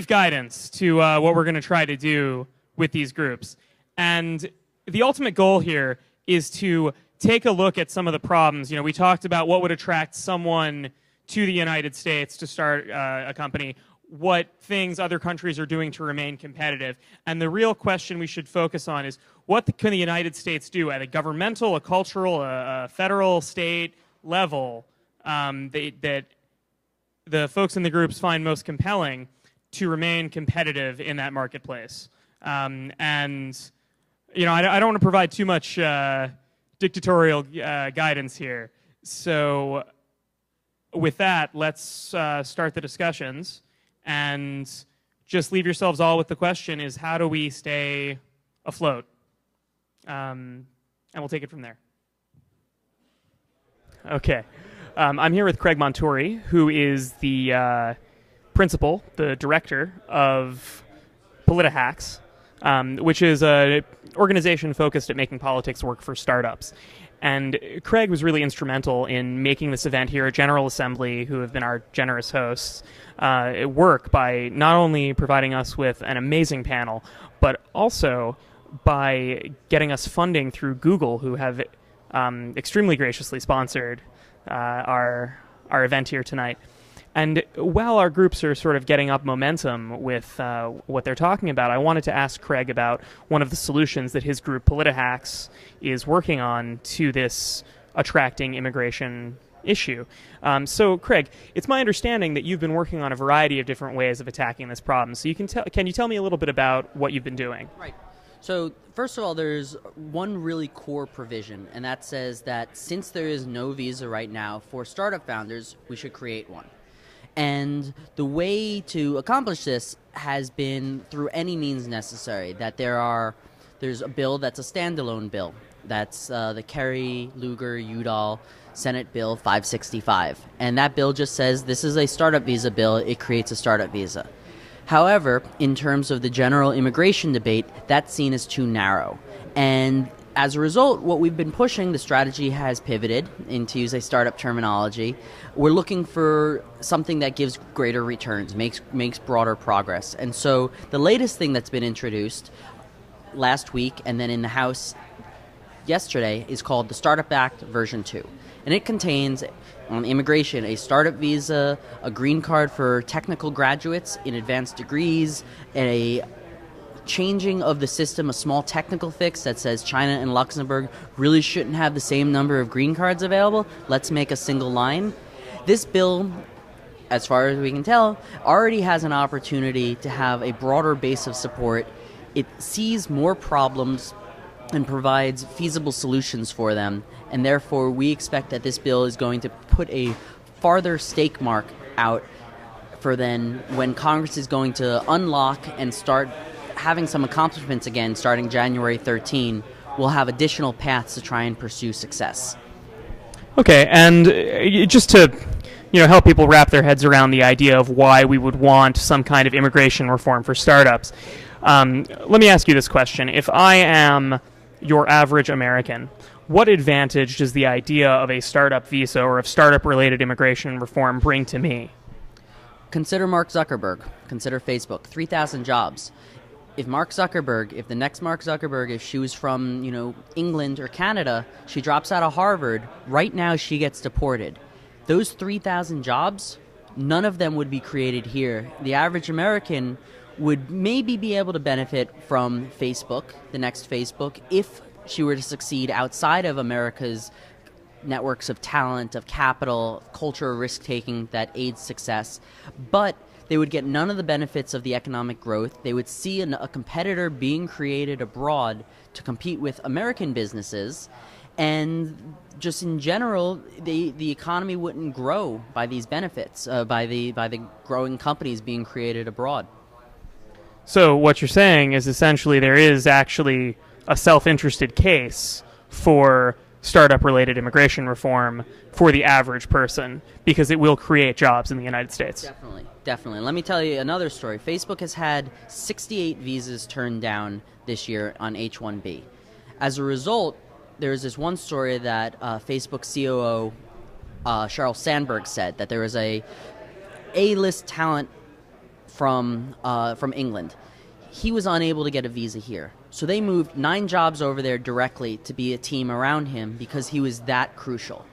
guidance to what we're going to try to do with these groups. And the ultimate goal here is to take a look at some of the problems. We talked about what would attract someone to the United States to start a company, what things other countries are doing to remain competitive. And the real question we should focus on is what can the United States do at a governmental, a cultural, a federal, state level that the folks in the groups find most compelling to remain competitive in that marketplace. I don't want to provide too much dictatorial guidance here. So with that, let's start the discussions. And just leave yourselves all with the question is, how do we stay afloat? And we'll take it from there. Okay. I'm here with Craig Montori, who is the principal, the director of PolitiHacks, which is an organization focused at making politics work for startups. And Craig was really instrumental in making this event here at General Assembly, who have been our generous hosts, work by not only providing us with an amazing panel, but also by getting us funding through Google, who have extremely graciously sponsored our event here tonight. And while our groups are sort of getting up momentum with what they're talking about, I wanted to ask Craig about one of the solutions that his group, PolitiHacks, is working on to this attracting immigration issue. So, Craig, it's my understanding that you've been working on a variety of different ways of attacking this problem. So can you tell me a little bit about what you've been doing? Right. So, first of all, there's one really core provision, and that says that since there is no visa right now for startup founders, we should create one. And the way to accomplish this has been through any means necessary. That there's a bill that's a standalone bill. That's the Kerry, Lugar, Udall Senate Bill 565. And that bill just says this is a startup visa bill. It creates a startup visa. However, in terms of the general immigration debate, that's seen as too narrow. And as a result, what we've been pushing, the strategy has pivoted, and to use a startup terminology, we're looking for something that gives greater returns, makes broader progress. And so the latest thing that's been introduced last week and then in the House yesterday is called the Startup Act version 2. And it contains, on immigration, a startup visa, a green card for technical graduates in advanced degrees, a changing of the system, a small technical fix that says China and Luxembourg really shouldn't have the same number of green cards available. Let's make a single line. This bill, as far as we can tell, already has an opportunity to have a broader base of support. It sees more problems and provides feasible solutions for them. And therefore, we expect that this bill is going to put a farther stake mark out for then when Congress is going to unlock and start having some accomplishments again starting January 13, we'll have additional paths to try and pursue success. Okay, and just to help people wrap their heads around the idea of why we would want some kind of immigration reform for startups, let me ask you this question. If I am your average American, what advantage does the idea of a startup visa or of startup-related immigration reform bring to me? Consider Mark Zuckerberg. Consider Facebook. 3,000 jobs. If the next Mark Zuckerberg, if she was from, England or Canada, she drops out of Harvard, right now she gets deported. Those 3,000 jobs, none of them would be created here. The average American would maybe be able to benefit from Facebook, the next Facebook, if she were to succeed outside of America's networks of talent, of capital, culture, risk-taking that aids success. But they would get none of the benefits of the economic growth. They would see a competitor being created abroad to compete with American businesses. And just in general, the economy wouldn't grow by these benefits, by the growing companies being created abroad. So what you're saying is essentially there is actually a self-interested case for startup-related immigration reform for the average person because it will create jobs in the United States. Definitely. Let me tell you another story. Facebook has had 68 visas turned down this year on H-1B. As a result, there's this one story that Facebook COO Sheryl Sandberg said, that there was a A-list talent from England. He was unable to get a visa here. So they moved 9 jobs over there directly to be a team around him because he was that crucial.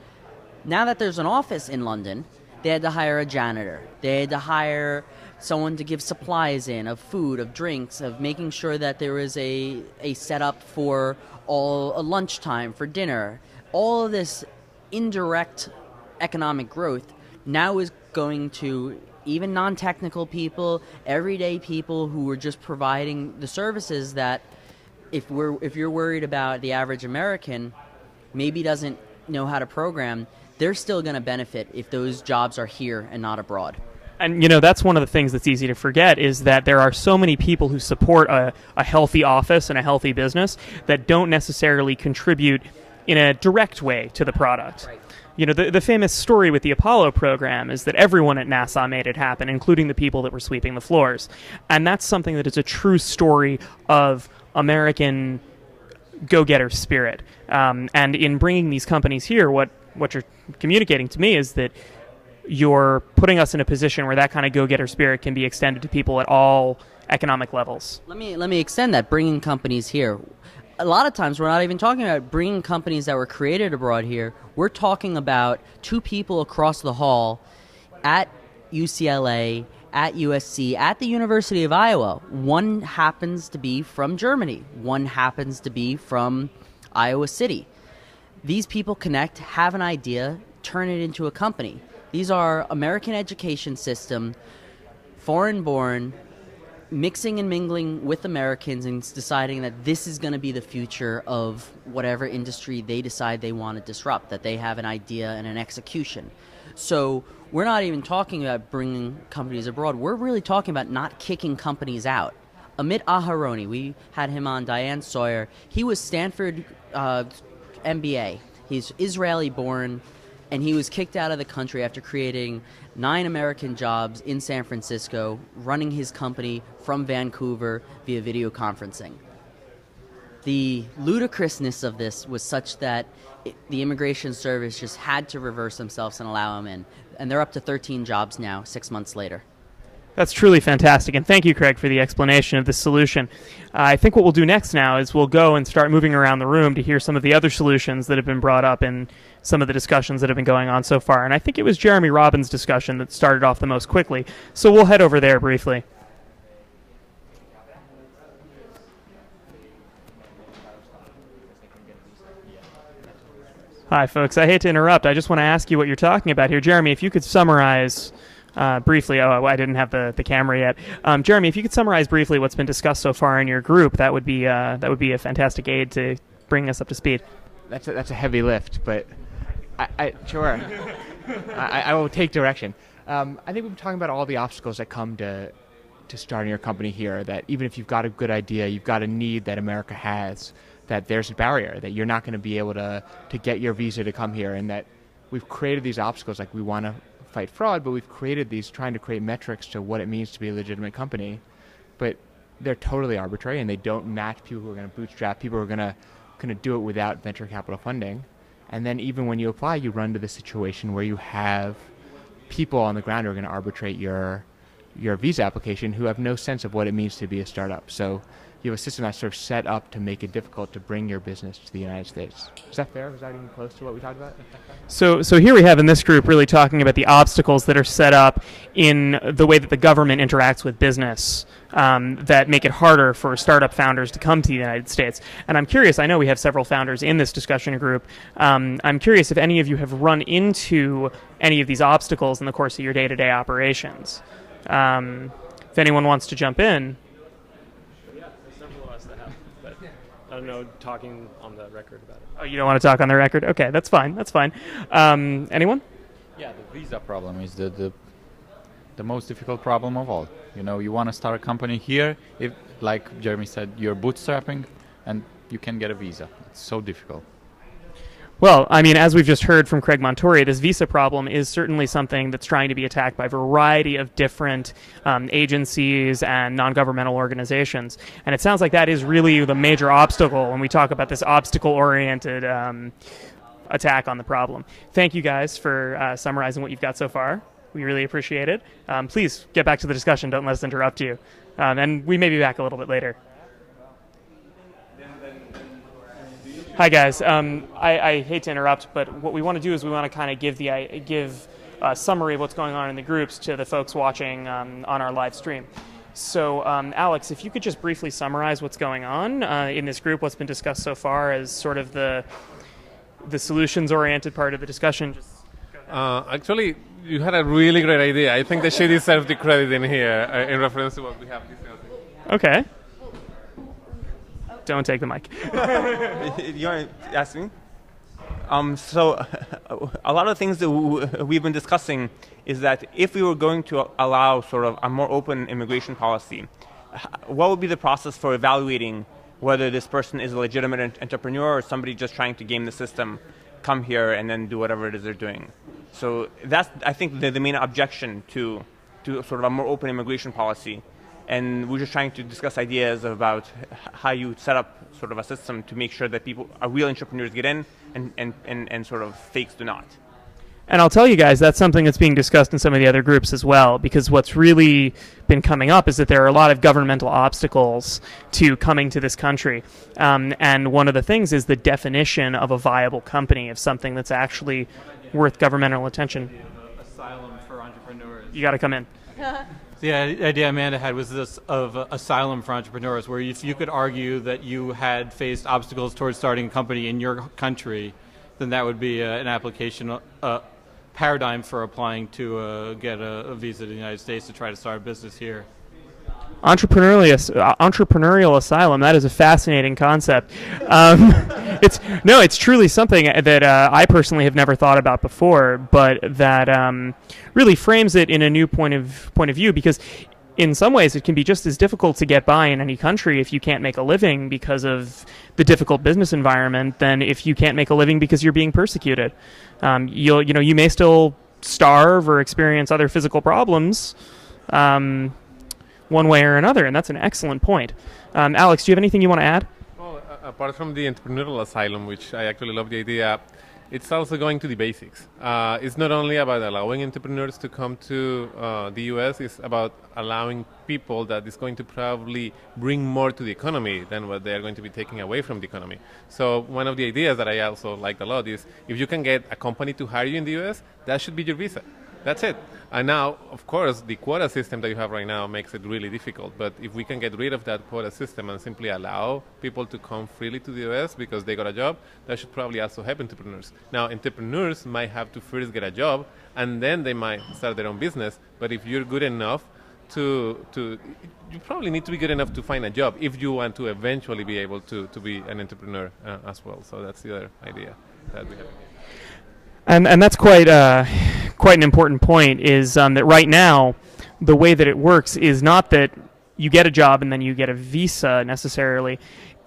Now that there's an office in London, they had to hire a janitor. They had to hire someone to give supplies in, of food, of drinks, of making sure that there was a setup for a lunchtime, for dinner. All of this indirect economic growth now is going to even non-technical people, everyday people who are just providing the services that if you're worried about the average American maybe doesn't know how to program, they're still going to benefit if those jobs are here and not abroad. And, that's one of the things that's easy to forget is that there are so many people who support a healthy office and a healthy business that don't necessarily contribute in a direct way to the product. Right. The famous story with the Apollo program is that everyone at NASA made it happen, including the people that were sweeping the floors. And that's something that is a true story of American go-getter spirit. And in bringing these companies here, what you're communicating to me is that you're putting us in a position where that kind of go-getter spirit can be extended to people at all economic levels. Let me extend that, bringing companies here. A lot of times we're not even talking about bringing companies that were created abroad here. We're talking about 2 people across the hall at UCLA, at USC, at the University of Iowa. One happens to be from Germany. One happens to be from Iowa City. These people connect, have an idea, turn it into a company. These are American education system, foreign-born, mixing and mingling with Americans and deciding that this is going to be the future of whatever industry they decide they want to disrupt, that they have an idea and an execution. So we're not even talking about bringing companies abroad. We're really talking about not kicking companies out. Amit Aharoni, we had him on, Diane Sawyer. He was Stanford MBA. He's Israeli-born, and he was kicked out of the country after creating 9 American jobs in San Francisco, running his company from Vancouver via video conferencing. The ludicrousness of this was such that the Immigration Service just had to reverse themselves and allow him in. And they're up to 13 jobs now, 6 months later. That's truly fantastic, and thank you, Craig, for the explanation of this solution. I think what we'll do next now is we'll go and start moving around the room to hear some of the other solutions that have been brought up in some of the discussions that have been going on so far. And I think it was Jeremy Robbins' discussion that started off the most quickly, so we'll head over there briefly. Hi, folks. I hate to interrupt. I just want to ask you what you're talking about here. Jeremy, if you could summarize briefly. Oh, I didn't have the camera yet. Jeremy, if you could summarize briefly what's been discussed so far in your group, that would be a fantastic aid to bring us up to speed. That's a heavy lift, but sure. I will take direction. I think we've been talking about all the obstacles that come to starting your company here, that even if you've got a good idea, you've got a need that America has, that there's a barrier, that you're not going to be able to get your visa to come here, and that we've created these obstacles. Like, we want to fight fraud, but we've created these, trying to create metrics to what it means to be a legitimate company, but they're totally arbitrary, and they don't match people who are going to bootstrap, people who are going to do it without venture capital funding. And then even when you apply, you run to the situation where you have people on the ground who are going to arbitrate your visa application who have no sense of what it means to be a startup. So you have a system that's sort of set up to make it difficult to bring your business to the United States. Is that fair? Was that even close to what we talked about? So here we have in this group really talking about the obstacles that are set up in the way that the government interacts with business that make it harder for startup founders to come to the United States. And I'm curious, I know we have several founders in this discussion group. I'm curious if any of you have run into any of these obstacles in the course of your day-to-day operations. If anyone wants to jump in. I don't know, talking on the record about it. Oh, you don't want to talk on the record? Okay, that's fine. Anyone? Yeah, the visa problem is the most difficult problem of all. You know, you want to start a company here, if, like Jeremy said, you're bootstrapping, and you can get a visa. It's so difficult. Well, I mean, as we've just heard from Craig Montori, this visa problem is certainly something that's trying to be attacked by a variety of different agencies and non-governmental organizations. And it sounds like that is really the major obstacle when we talk about this obstacle-oriented attack on the problem. Thank you guys for summarizing what you've got so far. We really appreciate it. Please get back to the discussion. Don't let us interrupt you. And we may be back a little bit later. Hi guys. I hate to interrupt, but what we want to do is we want to kind of give a summary of what's going on in the groups to the folks watching on our live stream. So Alex, if you could just briefly summarize what's going on in this group, what's been discussed so far as sort of the solutions-oriented part of the discussion. Actually, you had a really great idea. I think that she deserves the credit in here in reference to what we have discussed. Okay. Don't take the mic. You want to ask me? So a lot of things that we've been discussing is that if we were going to allow sort of a more open immigration policy, what would be the process for evaluating whether this person is a legitimate entrepreneur or somebody just trying to game the system, come here and then do whatever it is they're doing? So that's, I think, the main objection to sort of a more open immigration policy. And we're just trying to discuss ideas about how you set up sort of a system to make sure that real entrepreneurs get in and sort of fakes do not. And I'll tell you guys, that's something that's being discussed in some of the other groups as well, because what's really been coming up is that there are a lot of governmental obstacles to coming to this country. And one of the things is the definition of a viable company, of something that's actually worth governmental attention. Asylum for entrepreneurs. You got to come in. The idea Amanda had was this of asylum for entrepreneurs, where if you could argue that you had faced obstacles towards starting a company in your country, then that would be an application paradigm for applying to get a visa to the United States to try to start a business here. Entrepreneurial asylum, that is a fascinating concept. It's truly something that I personally have never thought about before, but that really frames it in a new point of view, because in some ways it can be just as difficult to get by in any country if you can't make a living because of the difficult business environment than if you can't make a living because you're being persecuted. You may still starve or experience other physical problems one way or another, and that's an excellent point. Alex, do you have anything you want to add? Well, apart from the entrepreneurial asylum, which I actually love the idea, it's also going to the basics. It's not only about allowing entrepreneurs to come to the US, it's about allowing people that is going to probably bring more to the economy than what they are going to be taking away from the economy. So one of the ideas that I also liked a lot is if you can get a company to hire you in the US, that should be your visa. That's it. And now, of course, the quota system that you have right now makes it really difficult. But if we can get rid of that quota system and simply allow people to come freely to the US because they got a job, that should probably also help entrepreneurs. Now, entrepreneurs might have to first get a job, and then they might start their own business. But if you're good enough you probably need to be good enough to find a job if you want to eventually be able to be an entrepreneur as well. So that's the other idea that we have. And that's quite an important point, is that right now the way that it works is not that you get a job and then you get a visa necessarily.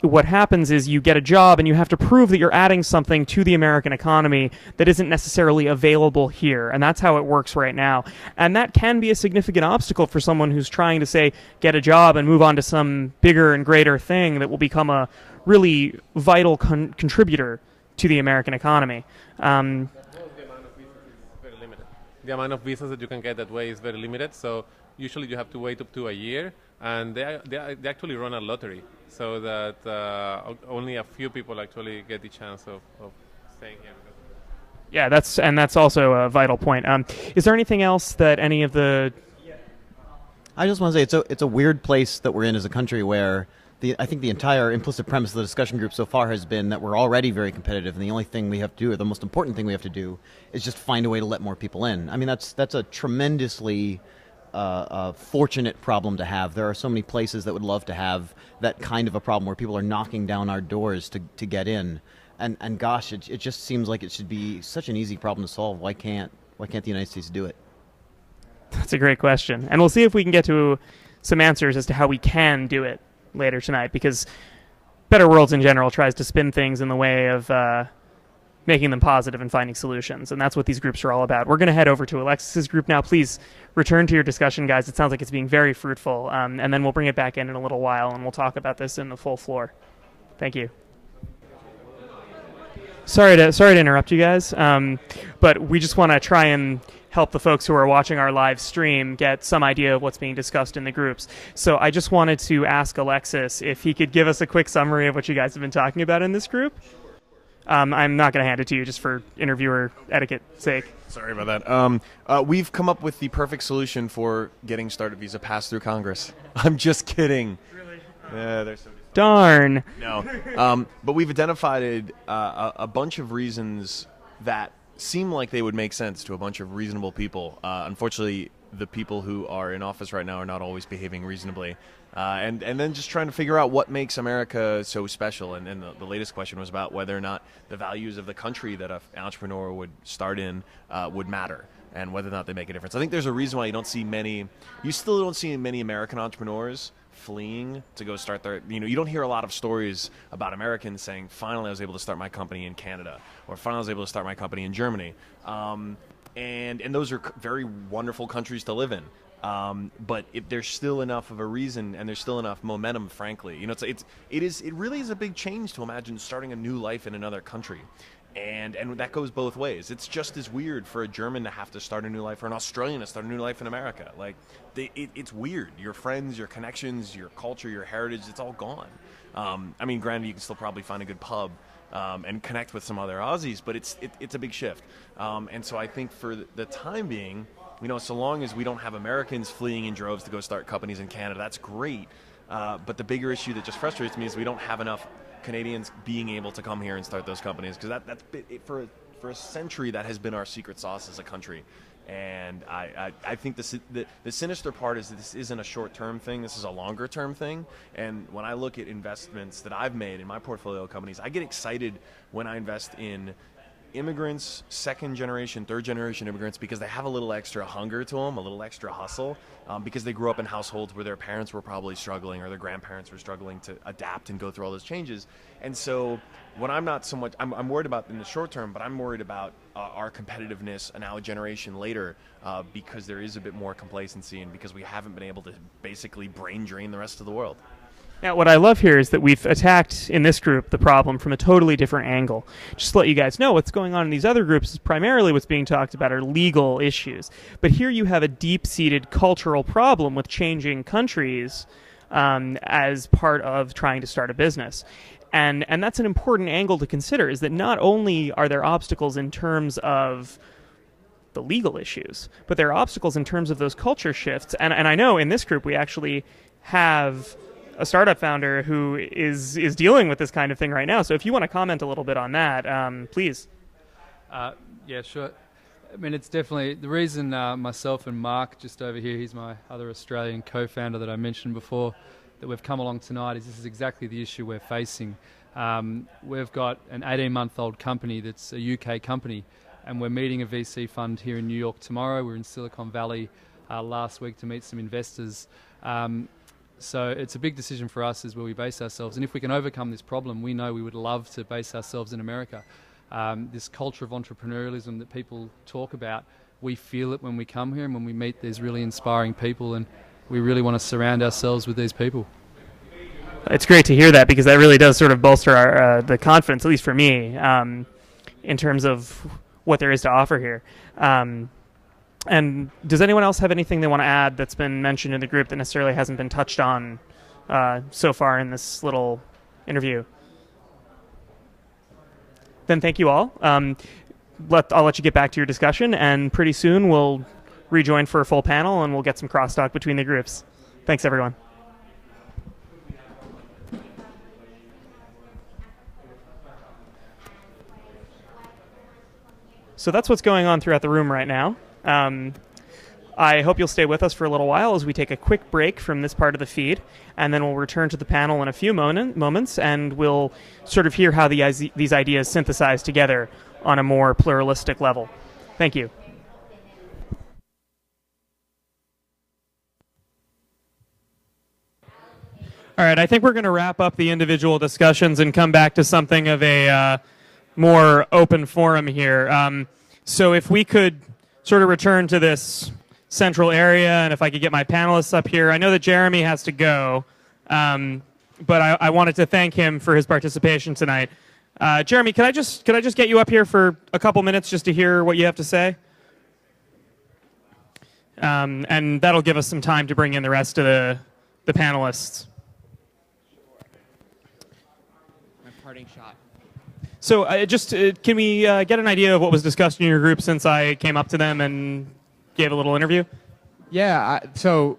What happens is you get a job and you have to prove that you're adding something to the American economy that isn't necessarily available here, and that's how it works right now. And that can be a significant obstacle for someone who's trying to, say, get a job and move on to some bigger and greater thing that will become a really vital contributor to the American economy. The amount of visas that you can get that way is very limited, so usually you have to wait up to a year, and they actually run a lottery, so that only a few people actually get the chance of staying here. Yeah, that's also a vital point. Is there anything else that any of the... I just want to say it's a weird place that we're in as a country where I think the entire implicit premise of the discussion group so far has been that we're already very competitive, and the only thing we have to do, or the most important thing we have to do, is just find a way to let more people in. I mean, that's a tremendously fortunate problem to have. There are so many places that would love to have that kind of a problem where people are knocking down our doors to get in, and gosh, it just seems like it should be such an easy problem to solve. Why can't the United States do it? That's a great question, and we'll see if we can get to some answers as to how we can do it later tonight, because Better Worlds in general tries to spin things in the way of making them positive and finding solutions. And that's what these groups are all about. We're going to head over to Alexis's group now. Please return to your discussion, guys. It sounds like it's being very fruitful. And then we'll bring it back in a little while, and we'll talk about this in the full floor. Thank you. Sorry to interrupt you guys, but we just want to try and help the folks who are watching our live stream get some idea of what's being discussed in the groups. So I just wanted to ask Alexis if he could give us a quick summary of what you guys have been talking about in this group. I'm not going to hand it to you just for interviewer etiquette's sake. Sorry about that. We've come up with the perfect solution for getting startup visa passed through Congress. I'm just kidding. Really? Yeah, there's so darn. No. But we've identified a bunch of reasons that seem like they would make sense to a bunch of reasonable people. Unfortunately, the people who are in office right now are not always behaving reasonably. And then just trying to figure out what makes America so special. And the latest question was about whether or not the values of the country that an entrepreneur would start in would matter, and whether or not they make a difference. I think there's a reason why you still don't see many American entrepreneurs fleeing to go start their, you don't hear a lot of stories about Americans saying, finally I was able to start my company in Canada, or finally I was able to start my company in Germany. And those are very wonderful countries to live in. But there's still enough of a reason, and there's still enough momentum, frankly. It really is a big change to imagine starting a new life in another country. And that goes both ways. It's just as weird for a German to have to start a new life, or an Australian to start a new life in America. It's weird. Your friends, your connections, your culture, your heritage, it's all gone. Granted, you can still probably find a good pub and connect with some other Aussies, but it's a big shift. And so I think for the time being, so long as we don't have Americans fleeing in droves to go start companies in Canada, that's great. But the bigger issue that just frustrates me is we don't have enough Canadians being able to come here and start those companies, because that's for a century that has been our secret sauce as a country. And I think the sinister part is that this isn't a short-term thing. This is a longer-term thing. And when I look at investments that I've made in my portfolio companies, I get excited when I invest in immigrants, second-generation, third-generation immigrants, because they have a little extra hunger to them, a little extra hustle, because they grew up in households where their parents were probably struggling, or their grandparents were struggling to adapt and go through all those changes. And so when I'm not so much, I'm worried about in the short term, but I'm worried about our competitiveness now a generation later, because there is a bit more complacency, and because we haven't been able to basically brain drain the rest of the world. Now, what I love here is that we've attacked, in this group, the problem from a totally different angle. Just to let you guys know, what's going on in these other groups is primarily what's being talked about are legal issues. But here you have a deep-seated cultural problem with changing countries as part of trying to start a business. And that's an important angle to consider, is that not only are there obstacles in terms of the legal issues, but there are obstacles in terms of those culture shifts. And I know in this group we actually have a startup founder who is dealing with this kind of thing right now. So if you want to comment a little bit on that, please. Yeah, sure. It's definitely the reason myself and Mark, just over here, he's my other Australian co-founder that I mentioned before, that we've come along tonight, is this is exactly the issue we're facing. We've got an 18-month-old company that's a UK company, and we're meeting a VC fund here in New York tomorrow. We're in Silicon Valley last week to meet some investors. So it's a big decision for us is where we base ourselves. And if we can overcome this problem, we know we would love to base ourselves in America. This culture of entrepreneurialism that people talk about, we feel it when we come here and when we meet these really inspiring people, and we really want to surround ourselves with these people. It's great to hear that, because that really does sort of bolster the confidence, at least for me, in terms of what there is to offer here. And does anyone else have anything they want to add that's been mentioned in the group that necessarily hasn't been touched on so far in this little interview? Then thank you all. I'll let you get back to your discussion, and pretty soon we'll rejoin for a full panel, and we'll get some crosstalk between the groups. Thanks, everyone. So that's what's going on throughout the room right now. I hope you'll stay with us for a little while as we take a quick break from this part of the feed, and then we'll return to the panel in a few moments, and we'll sort of hear how these ideas synthesize together on a more pluralistic level. Thank you. All right, I think we're going to wrap up the individual discussions and come back to something of a more open forum here. So if we could sort of return to this central area, and if I could get my panelists up here. I know that Jeremy has to go, but I wanted to thank him for his participation tonight. Jeremy, could I just get you up here for a couple minutes just to hear what you have to say? And that'll give us some time to bring in the rest of the panelists. My parting shot. So can we get an idea of what was discussed in your group since I came up to them and gave a little interview? Yeah, so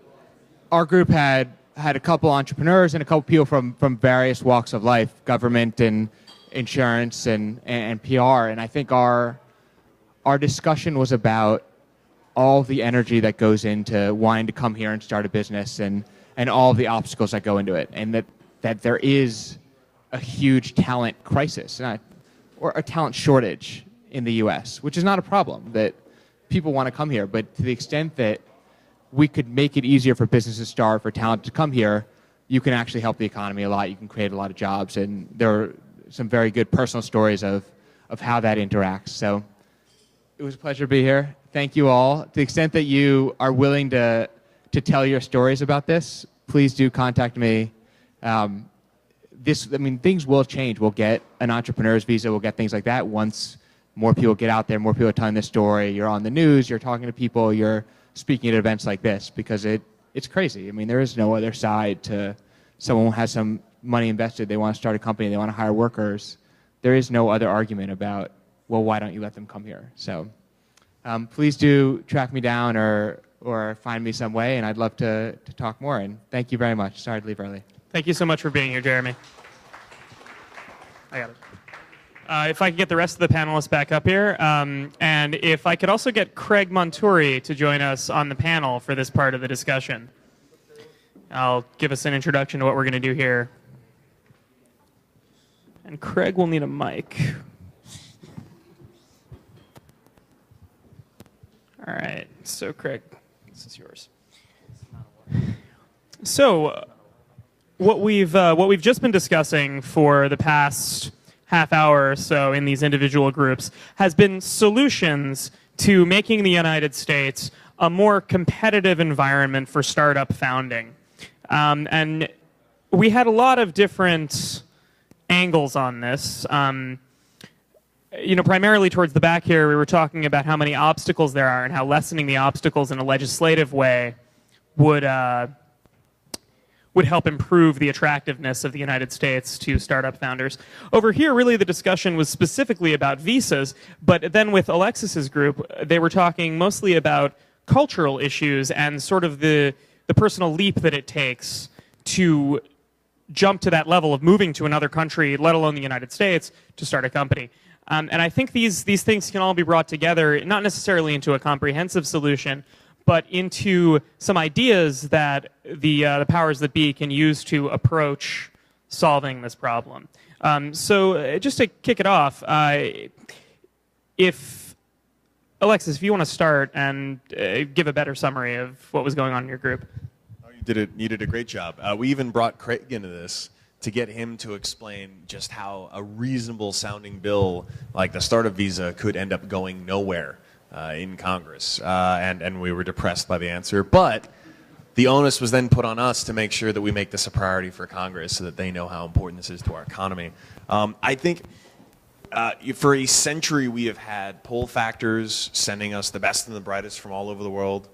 our group had a couple entrepreneurs and a couple people from various walks of life, government and insurance and PR, and I think our discussion was about all the energy that goes into wanting to come here and start a business and all of the obstacles that go into it, and that there is a huge talent crisis or a talent shortage in the U.S., which is not a problem, that people want to come here, but to the extent that we could make it easier for businesses to start, for talent to come here, you can actually help the economy a lot. You can create a lot of jobs, and there are some very good personal stories of how that interacts. So it was a pleasure to be here. Thank you all. To the extent that you are willing to tell your stories about this, please do contact me. Things will change. We'll get an entrepreneur's visa. We'll get things like that once more people get out there, more people are telling this story. You're on the news. You're talking to people. You're speaking at events like this, because it's crazy. I mean, there is no other side to someone who has some money invested. They want to start a company. They want to hire workers. There is no other argument about, well, why don't you let them come here? So please do track me down or find me some way, and I'd love to talk more. And thank you very much. Sorry to leave early. Thank you so much for being here, Jeremy. I got it. If I could get the rest of the panelists back up here, and if I could also get Craig Monturi to join us on the panel for this part of the discussion. I'll give us an introduction to what we're going to do here. And Craig will need a mic. All right, so Craig, this is yours. So what we've just been discussing for the past half hour or so in these individual groups has been solutions to making the United States a more competitive environment for startup founding. And we had a lot of different angles on this. Primarily towards the back here, we were talking about how many obstacles there are and how lessening the obstacles in a legislative way would help improve the attractiveness of the United States to startup founders. Over here, really the discussion was specifically about visas, but then with Alexis's group, they were talking mostly about cultural issues and sort of the personal leap that it takes to jump to that level of moving to another country, let alone the United States, to start a company. And I think these things can all be brought together, not necessarily into a comprehensive solution, but into some ideas that the powers that be can use to approach solving this problem. So just to kick it off, Alexis, if you want to start and give a better summary of what was going on in your group. Oh, you did a great job. We even brought Craig into this to get him to explain just how a reasonable sounding bill like the startup visa could end up going nowhere in Congress, and we were depressed by the answer. But the onus was then put on us to make sure that we make this a priority for Congress so that they know how important this is to our economy. I think for a century we have had pull factors sending us the best and the brightest from all over the world.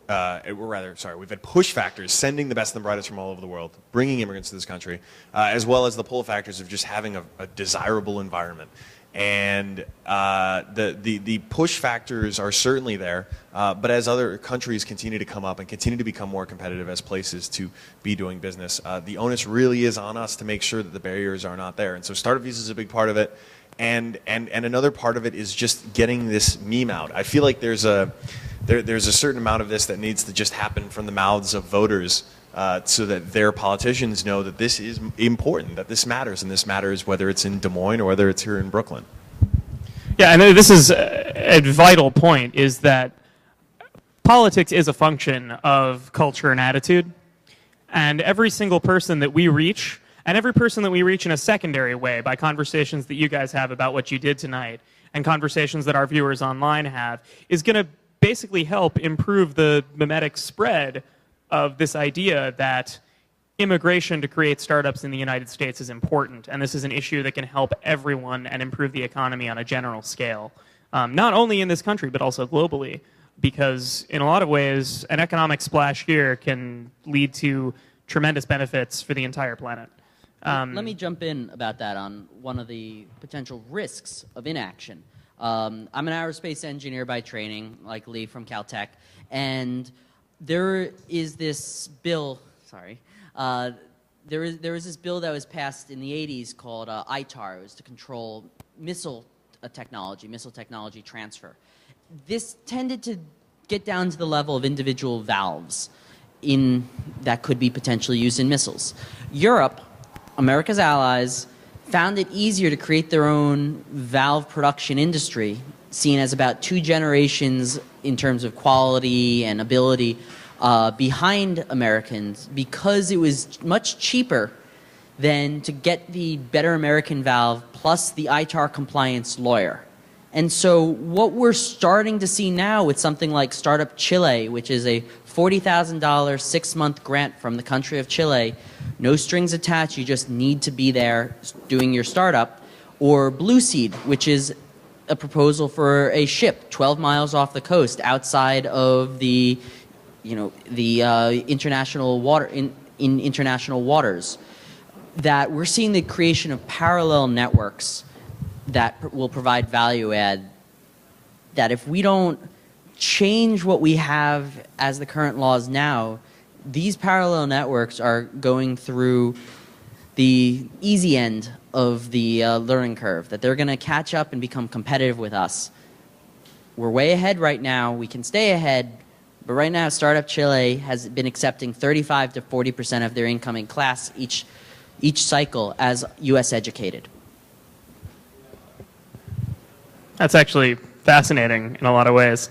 We've had push factors sending the best and the brightest from all over the world, bringing immigrants to this country, as well as the pull factors of just having a desirable environment. And the push factors are certainly there, but as other countries continue to come up and continue to become more competitive as places to be doing business, the onus really is on us to make sure that the barriers are not there. And so startup visa is a big part of it, and another part of it is just getting this meme out. I feel like there's a certain amount of this that needs to just happen from the mouths of voters, so that their politicians know that this is important, that this matters, and this matters whether it's in Des Moines or whether it's here in Brooklyn. Yeah, and this is a vital point, is that politics is a function of culture and attitude. And every single person that we reach And every person that we reach in a secondary way by conversations that you guys have about what you did tonight and conversations that our viewers online have is going to basically help improve the mimetic spread of this idea that immigration to create startups in the United States is important, and this is an issue that can help everyone and improve the economy on a general scale, not only in this country but also globally, because in a lot of ways an economic splash here can lead to tremendous benefits for the entire planet. Let me jump in about that on one of the potential risks of inaction. I'm an aerospace engineer by training, like Lee from Caltech, and there is this bill, there was this bill that was passed in the 80s called ITAR. It was to control missile technology transfer. This tended to get down to the level of individual valves that could be potentially used in missiles. Europe, America's allies, found it easier to create their own valve production industry, seen as about 2 generations in terms of quality and ability behind Americans, because it was much cheaper than to get the better American valve plus the ITAR compliance lawyer. And so what we're starting to see now with something like Startup Chile, which is a $40,000 6-month grant from the country of Chile, no strings attached, you just need to be there doing your startup, or Blue Seed, which is a proposal for a ship 12 miles off the coast outside of the international water in international waters, that we're seeing the creation of parallel networks that will provide value add, that if we don't change what we have as the current laws now, these parallel networks are going through the easy end of the learning curve, that they're going to catch up and become competitive with us. We're way ahead right now. We can stay ahead, but right now Startup Chile has been accepting 35 to 40% of their incoming class each cycle as U.S. educated. That's actually fascinating in a lot of ways.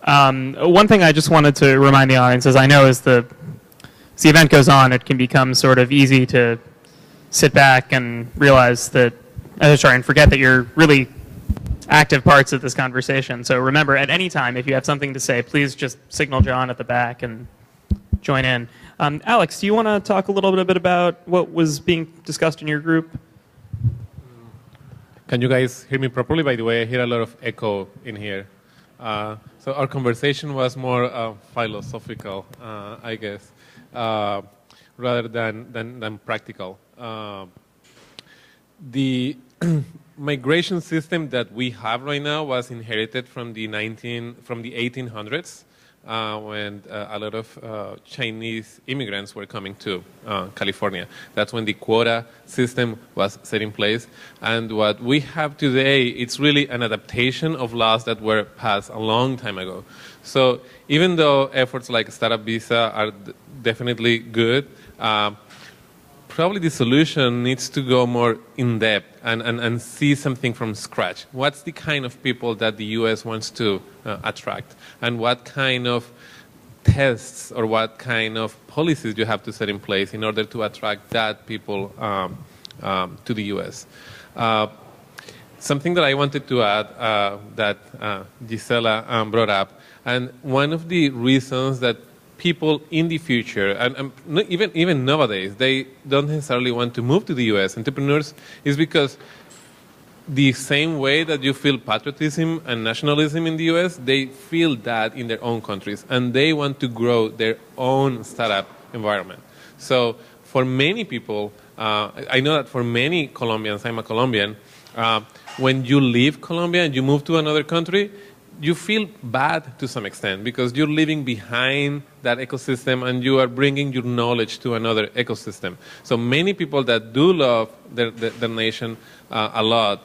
One thing I just wanted to remind the audience, as I know as the event goes on, it can become sort of easy to sit back and realize that, and forget that you're really active parts of this conversation. So remember, at any time, if you have something to say, please just signal John at the back and join in. Alex, do you want to talk a little bit about what was being discussed in your group? Can you guys hear me properly? By the way, I hear a lot of echo in here. So our conversation was more philosophical, I guess, rather than practical. The migration system that we have right now was inherited from the 1800s. When a lot of Chinese immigrants were coming to California. That's when the quota system was set in place. And what we have today, it's really an adaptation of laws that were passed a long time ago. So even though efforts like Startup Visa are definitely good, probably the solution needs to go more in depth and see something from scratch. What's the kind of people that the U.S. wants to attract? And what kind of tests or what kind of policies you have to set in place in order to attract that people to the U.S. Something that I wanted to add that Gisela brought up, and one of the reasons that people in the future, and even nowadays, they don't necessarily want to move to the U.S., entrepreneurs, is because the same way that you feel patriotism and nationalism in the U.S., they feel that in their own countries, and they want to grow their own startup environment. So for many people, I know that for many Colombians, I'm a Colombian, when you leave Colombia and you move to another country, you feel bad to some extent because you're leaving behind that ecosystem and you are bringing your knowledge to another ecosystem. So many people that do love their nation a lot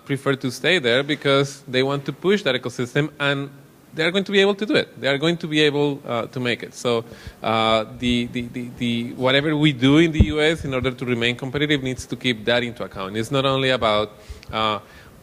prefer to stay there because they want to push that ecosystem, and they're going to be able to do it. They are going to be able to make it. So whatever we do in the U.S. in order to remain competitive needs to keep that into account. It's not only about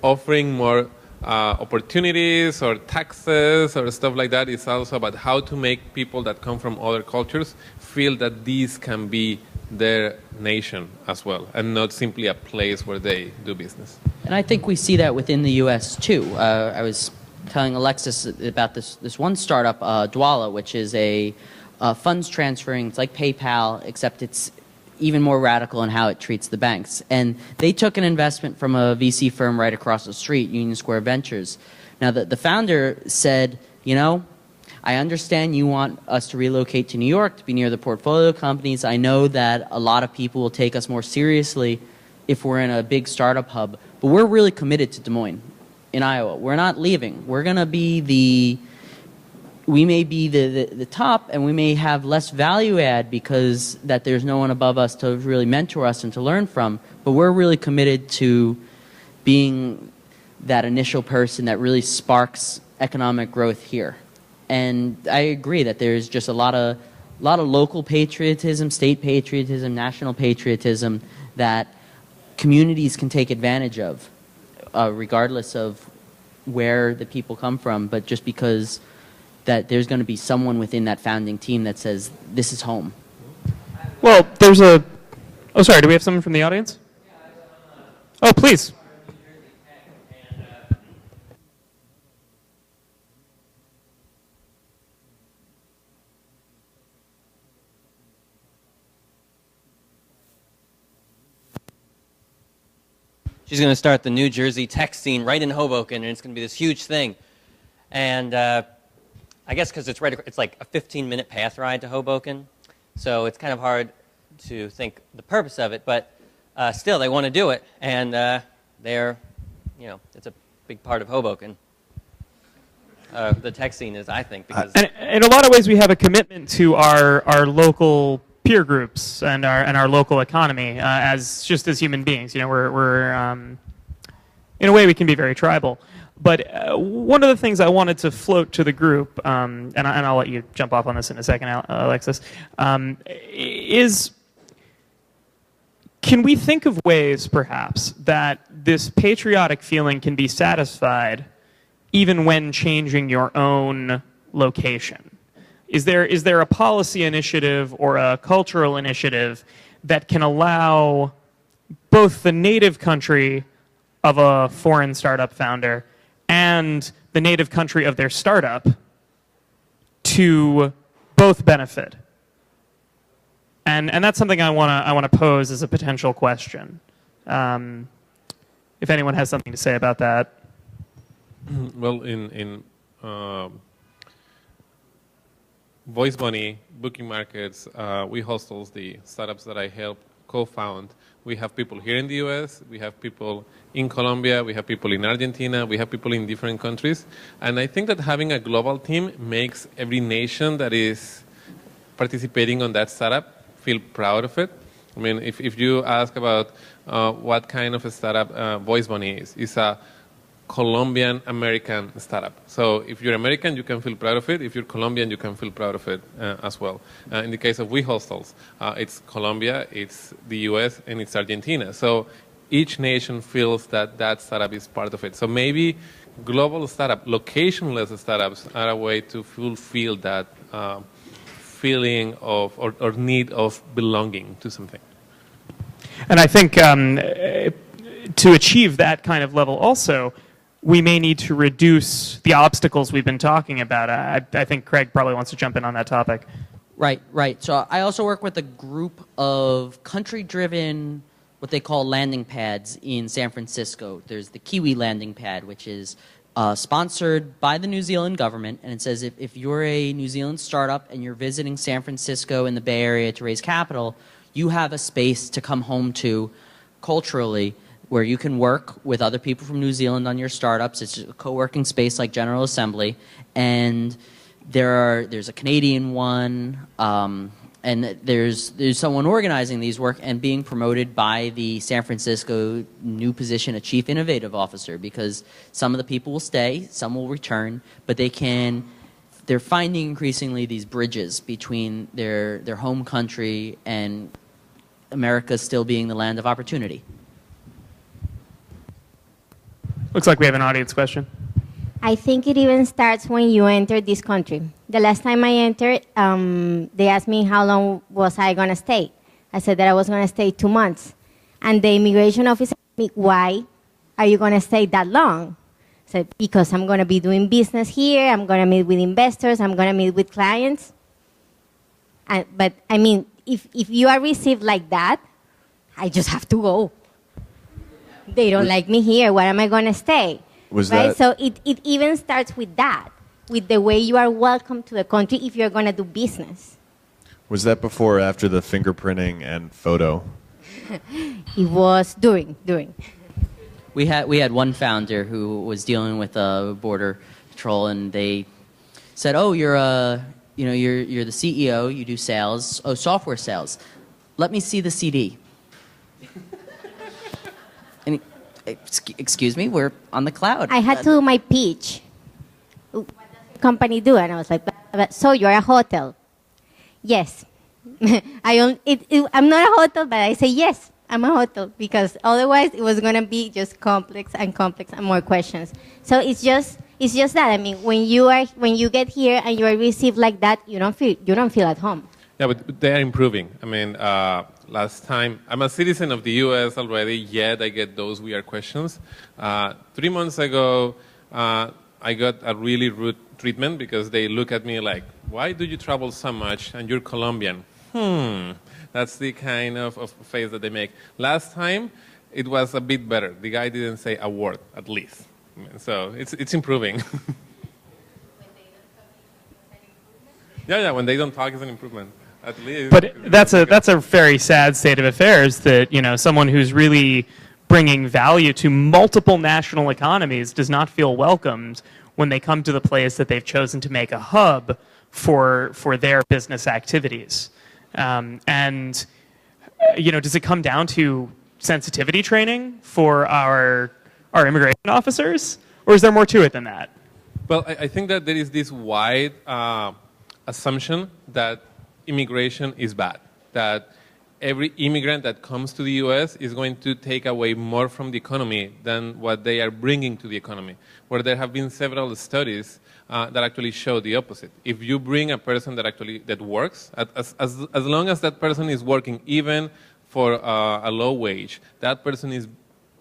offering more opportunities or taxes or stuff like that. It's also about how to make people that come from other cultures feel that these can be their nation as well, and not simply a place where they do business. And I think we see that within the U.S. too. I was telling Alexis about this one startup, Dwala, which is a funds transferring. It's like PayPal, except it's even more radical in how it treats the banks. And they took an investment from a VC firm right across the street, Union Square Ventures. Now, the founder said, you know, I understand you want us to relocate to New York to be near the portfolio companies. I know that a lot of people will take us more seriously if we're in a big startup hub, but we're really committed to Des Moines in Iowa. We're not leaving. We're going to be we may be the top, and we may have less value add because that there's no one above us to really mentor us and to learn from, but we're really committed to being that initial person that really sparks economic growth here. And I agree that there's just a lot of local patriotism, state patriotism, national patriotism that communities can take advantage of, regardless of where the people come from, but just because that there's going to be someone within that founding team that says, this is home. Well, there's a... Oh, sorry, do we have someone from the audience? Oh, please. She's going to start the New Jersey tech scene right in Hoboken, and it's going to be this huge thing. And I guess because it's like a 15-minute path ride to Hoboken, so it's kind of hard to think the purpose of it. But still, they want to do it, and they're, you know, it's a big part of Hoboken. The tech scene is, I think, because And in a lot of ways, we have a commitment to our local peer groups and our local economy as human beings. You know, we're in a way we can be very tribal. But one of the things I wanted to float to the group, and I'll let you jump off on this in a second, Alexis, is can we think of ways, perhaps, that this patriotic feeling can be satisfied even when changing your own location? Is there a policy initiative or a cultural initiative that can allow both the native country of a foreign startup founder and the native country of their startup to both benefit? And that's something I want to pose as a potential question. If anyone has something to say about that. Well, in Voice Money, Booking Markets, We Hostels, the startups that I help co-found, we have people here in the US, we have people in Colombia, we have people in Argentina, we have people in different countries. And I think that having a global team makes every nation that is participating on that startup feel proud of it. I mean, if you ask about what kind of a startup Voice Money is, it's a Colombian-American startup. So if you're American, you can feel proud of it. If you're Colombian, you can feel proud of it as well. In the case of We Hostels, it's Colombia, it's the US, and it's Argentina. So each nation feels that that startup is part of it. So maybe global startup, locationless startups are a way to fulfill that feeling of or need of belonging to something. And I think to achieve that kind of level also, we may need to reduce the obstacles we've been talking about. I think Craig probably wants to jump in on that topic. Right. So I also work with a group of country-driven, what they call landing pads in San Francisco. There's the Kiwi landing pad, which is sponsored by the New Zealand government, and it says if you're a New Zealand startup and you're visiting San Francisco in the Bay Area to raise capital, you have a space to come home to culturally where you can work with other people from New Zealand on your startups. It's a co-working space like General Assembly, and there's a Canadian one, and there's someone organizing these work and being promoted by the San Francisco new position, a Chief Innovative Officer, because some of the people will stay, some will return, but they're finding increasingly these bridges between their home country and America still being the land of opportunity. Looks like we have an audience question. I think it even starts when you enter this country. The last time I entered, they asked me how long was I going to stay. I said that I was going to stay 2 months. And the immigration officer asked me, why are you going to stay that long? I said, because I'm going to be doing business here. I'm going to meet with investors. I'm going to meet with clients. But, I mean, if you are received like that, I just have to go. They don't like me here. Where am I going to stay? Right? So it even starts with that, with the way you are welcome to the country if you're going to do business. Was that before or after the fingerprinting and photo? It was during. We had one founder who was dealing with a border patrol, and they said, "Oh, you're the CEO. You do sales. Oh, software sales. Let me see the CD." And excuse me, we're on the cloud. I had to do my pitch. What does your company do? And I was like, so you're a hotel? Yes. I'm not a hotel, but I say yes, I'm a hotel, because otherwise it was going to be just complex and more questions. So it's just that. I mean, when you get here and you are received like that, you don't feel at home. Yeah, but they are improving. I mean, last time, I'm a citizen of the U.S. already, yet I get those weird questions. 3 months ago, I got a really rude treatment because they look at me like, why do you travel so much and you're Colombian? That's the kind of face that they make. Last time, it was a bit better. The guy didn't say a word, at least. I mean, so it's improving. Yeah, when they don't talk, it's an improvement. At least. But that's a very sad state of affairs, that someone who's really bringing value to multiple national economies does not feel welcomed when they come to the place that they've chosen to make a hub for their business activities. And does it come down to sensitivity training for our immigration officers, or is there more to it than that? Well, I think that there is this wide assumption that immigration is bad, that every immigrant that comes to the U.S. is going to take away more from the economy than what they are bringing to the economy, where there have been several studies that actually show the opposite. If you bring a person that works, as long as that person is working even for a low wage, that person is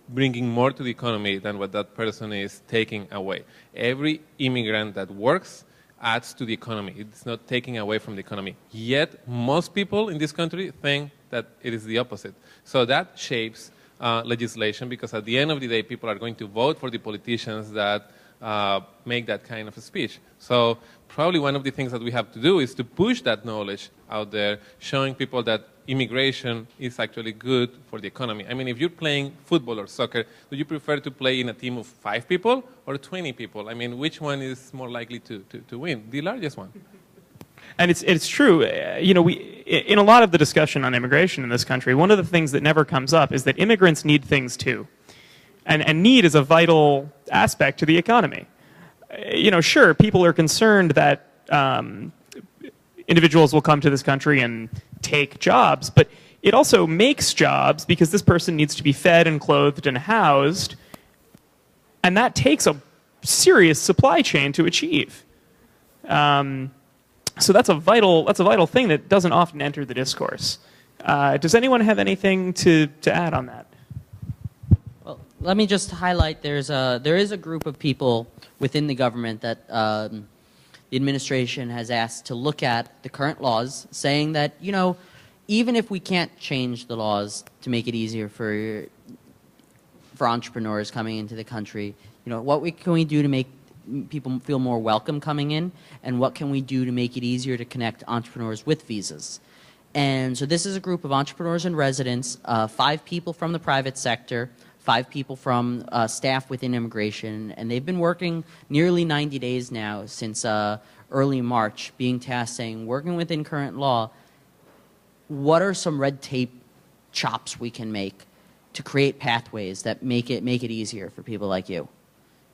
bringing more to the economy than what that person is taking away. Every immigrant that works adds to the economy. It's not taking away from the economy. Yet, most people in this country think that it is the opposite. So that shapes legislation, because at the end of the day, people are going to vote for the politicians that make that kind of a speech. So probably one of the things that we have to do is to push that knowledge out there, showing people that immigration is actually good for the economy. I mean, if you're playing football or soccer, do you prefer to play in a team of 5 people or 20 people? I mean, which one is more likely to win? The largest one. And it's true. In a lot of the discussion on immigration in this country, one of the things that never comes up is that immigrants need things too. And need is a vital aspect to the economy. Sure, people are concerned that individuals will come to this country and take jobs, but it also makes jobs because this person needs to be fed and clothed and housed, and that takes a serious supply chain to achieve. So that's a vital thing that doesn't often enter the discourse. Does anyone have anything to add on that? Well, let me just highlight there is a group of people within the government that the administration has asked to look at the current laws, saying that, even if we can't change the laws to make it easier for entrepreneurs coming into the country, what can we do to make people feel more welcome coming in, and what can we do to make it easier to connect entrepreneurs with visas? And so this is a group of entrepreneurs and residents, 5 people from the private sector, 5 people from staff within immigration, and they've been working nearly 90 days now since early March, being tasked saying, working within current law, what are some red tape chops we can make to create pathways that make it easier for people like you?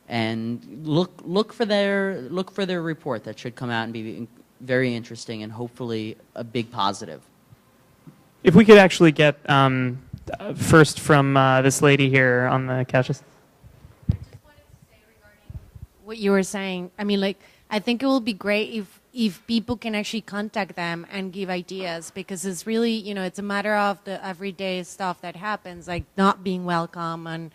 And look for their report that should come out and be very interesting and hopefully a big positive. If we could actually get first from this lady here on the couches. What you were saying, I mean, I think it will be great if if people can actually contact them and give ideas, because it's really, it's a matter of the everyday stuff that happens, like not being welcome and,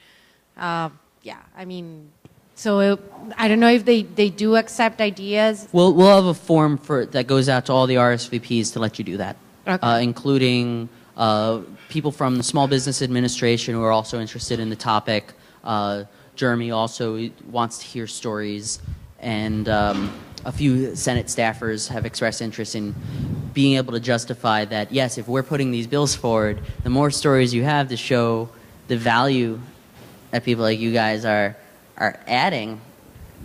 yeah, I mean, so I don't know if they do accept ideas. We'll have a form that goes out to all the RSVPs to let you do that, Okay. including people from the Small Business Administration who are also interested in the topic. Jeremy also wants to hear stories, and a few Senate staffers have expressed interest in being able to justify that, yes, if we're putting these bills forward, the more stories you have to show the value that people like you guys are adding,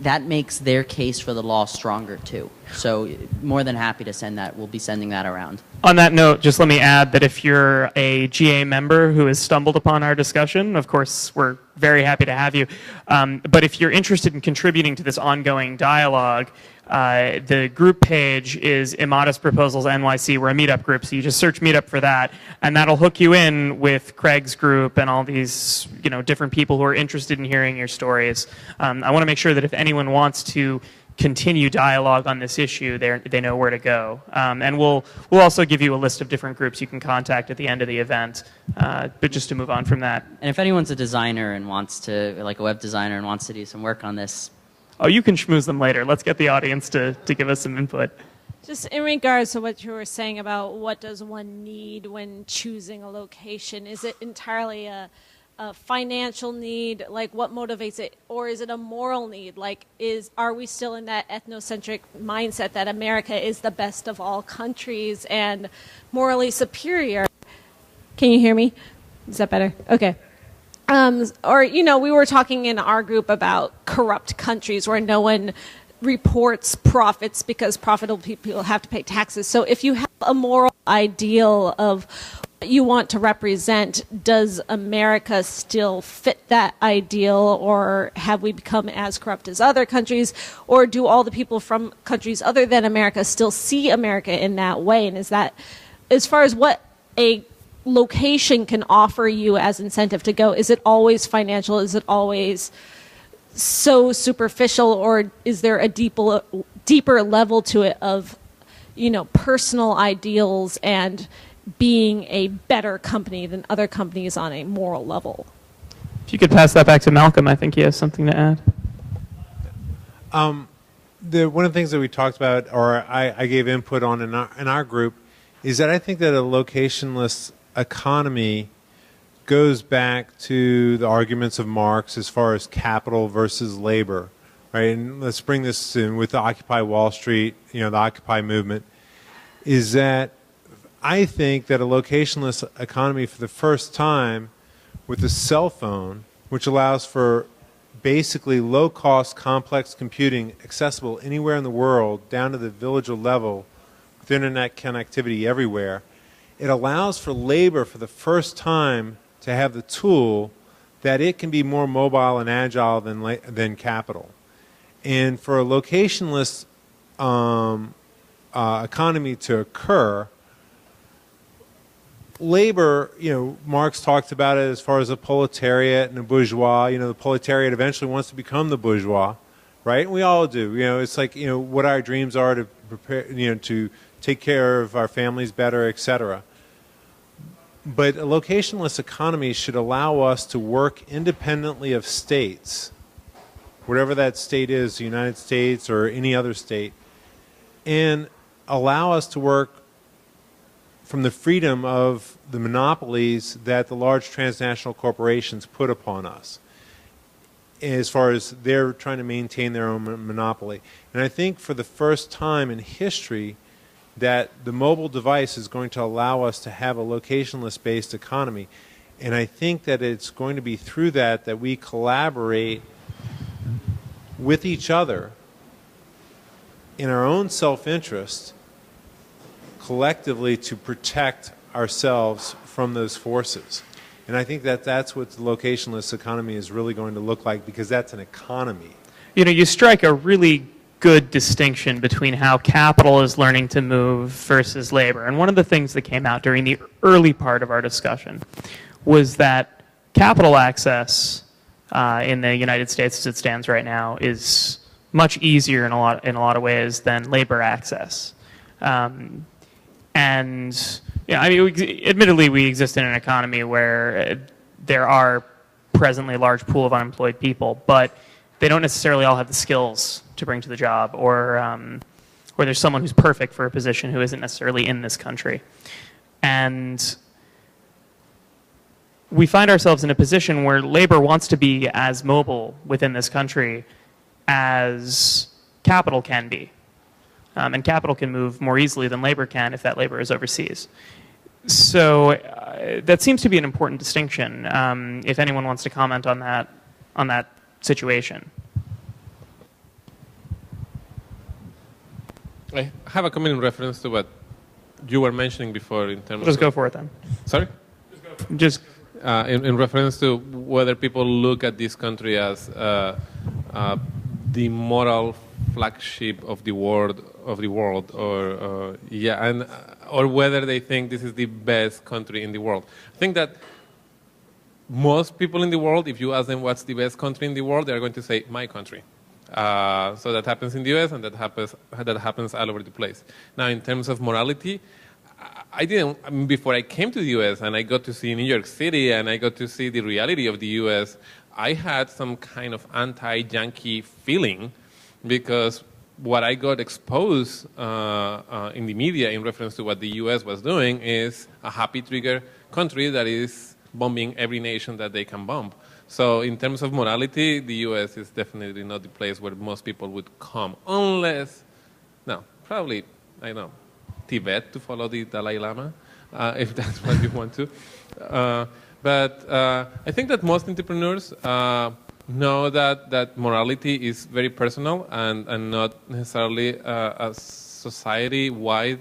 that makes their case for the law stronger too. So more than happy to send that. We'll be sending that around. On that note, just let me add that if you're a GA member who has stumbled upon our discussion, of course, we're very happy to have you. But if you're interested in contributing to this ongoing dialogue, the group page is Immodest Proposals NYC. We're a meetup group, so you just search meetup for that, and that'll hook you in with Craig's group and all these, different people who are interested in hearing your stories. I want to make sure that if anyone wants to continue dialogue on this issue, they know where to go. And we'll also give you a list of different groups you can contact at the end of the event. But just to move on from that. And if anyone's a designer and wants to, like a web designer and wants to do some work on this. Oh, you can schmooze them later. Let's get the audience to give us some input. Just in regards to what you were saying about what does one need when choosing a location, is it entirely a financial need? Like, what motivates it? Or is it a moral need? Like, are we still in that ethnocentric mindset that America is the best of all countries and morally superior? Can you hear me? Is that better? Okay. Or, we were talking in our group about corrupt countries where no one reports profits because profitable people have to pay taxes. So if you have a moral ideal of what you want to represent, does America still fit that ideal, or have we become as corrupt as other countries, or do all the people from countries other than America still see America in that way? And is that, as far as what a location can offer you as incentive to go, is it always financial? Is it always so superficial, or is there a deeper level to it of, personal ideals and being a better company than other companies on a moral level? If you could pass that back to Malcolm, I think he has something to add. One of the things that we talked about, or I gave input on in our group, is that I think that a locationless economy goes back to the arguments of Marx as far as capital versus labor, right? And let's bring this in with the Occupy Wall Street, the Occupy movement, is that I think that a locationless economy for the first time with a cell phone, which allows for basically low-cost, complex computing accessible anywhere in the world down to the village level with internet connectivity everywhere, it allows for labor for the first time to have the tool that it can be more mobile and agile than capital. And for a locationless economy to occur, labor, Marx talked about it as far as a proletariat and a bourgeois. The proletariat eventually wants to become the bourgeois, right? And we all do. It's like, what our dreams are to prepare, to take care of our families better, etc. But a locationless economy should allow us to work independently of states, whatever that state is, the United States or any other state, and allow us to work from the freedom of the monopolies that the large transnational corporations put upon us, as far as they're trying to maintain their own monopoly. And I think for the first time in history that the mobile device is going to allow us to have a locationless based economy. And I think that it's going to be through that we collaborate with each other in our own self-interest collectively to protect ourselves from those forces. And I think that that's what the locationless economy is really going to look like, because that's an economy. You strike a really good distinction between how capital is learning to move versus labor. And one of the things that came out during the early part of our discussion was that capital access in the United States as it stands right now is much easier in a lot of ways than labor access. And yeah, I mean, admittedly, we exist in an economy where there are presently a large pool of unemployed people, but they don't necessarily all have the skills to bring to the job, or there's someone who's perfect for a position who isn't necessarily in this country. And we find ourselves in a position where labor wants to be as mobile within this country as capital can be. And capital can move more easily than labor can if that labor is overseas. So that seems to be an important distinction, if anyone wants to comment on that situation. I have a comment in reference to what you were mentioning before in terms Just of... go for it then. Sorry? Just in reference to whether people look at this country as the moral flagship of the world, or whether they think this is the best country in the world. I think that most people in the world, if you ask them what's the best country in the world, they're going to say my country. So that happens in the US, and that happens all over the place. Now, in terms of morality, before I came to the US and I got to see New York City and I got to see the reality of the US, I had some kind of anti-Yankee feeling, because what I got exposed in the media in reference to what the US was doing is a happy trigger country that is bombing every nation that they can bomb. So in terms of morality, the US is definitely not the place where most people would come, unless, no, probably, I don't know, Tibet to follow the Dalai Lama, if that's what you want to. But I think that most entrepreneurs know that morality is very personal and not necessarily a society-wide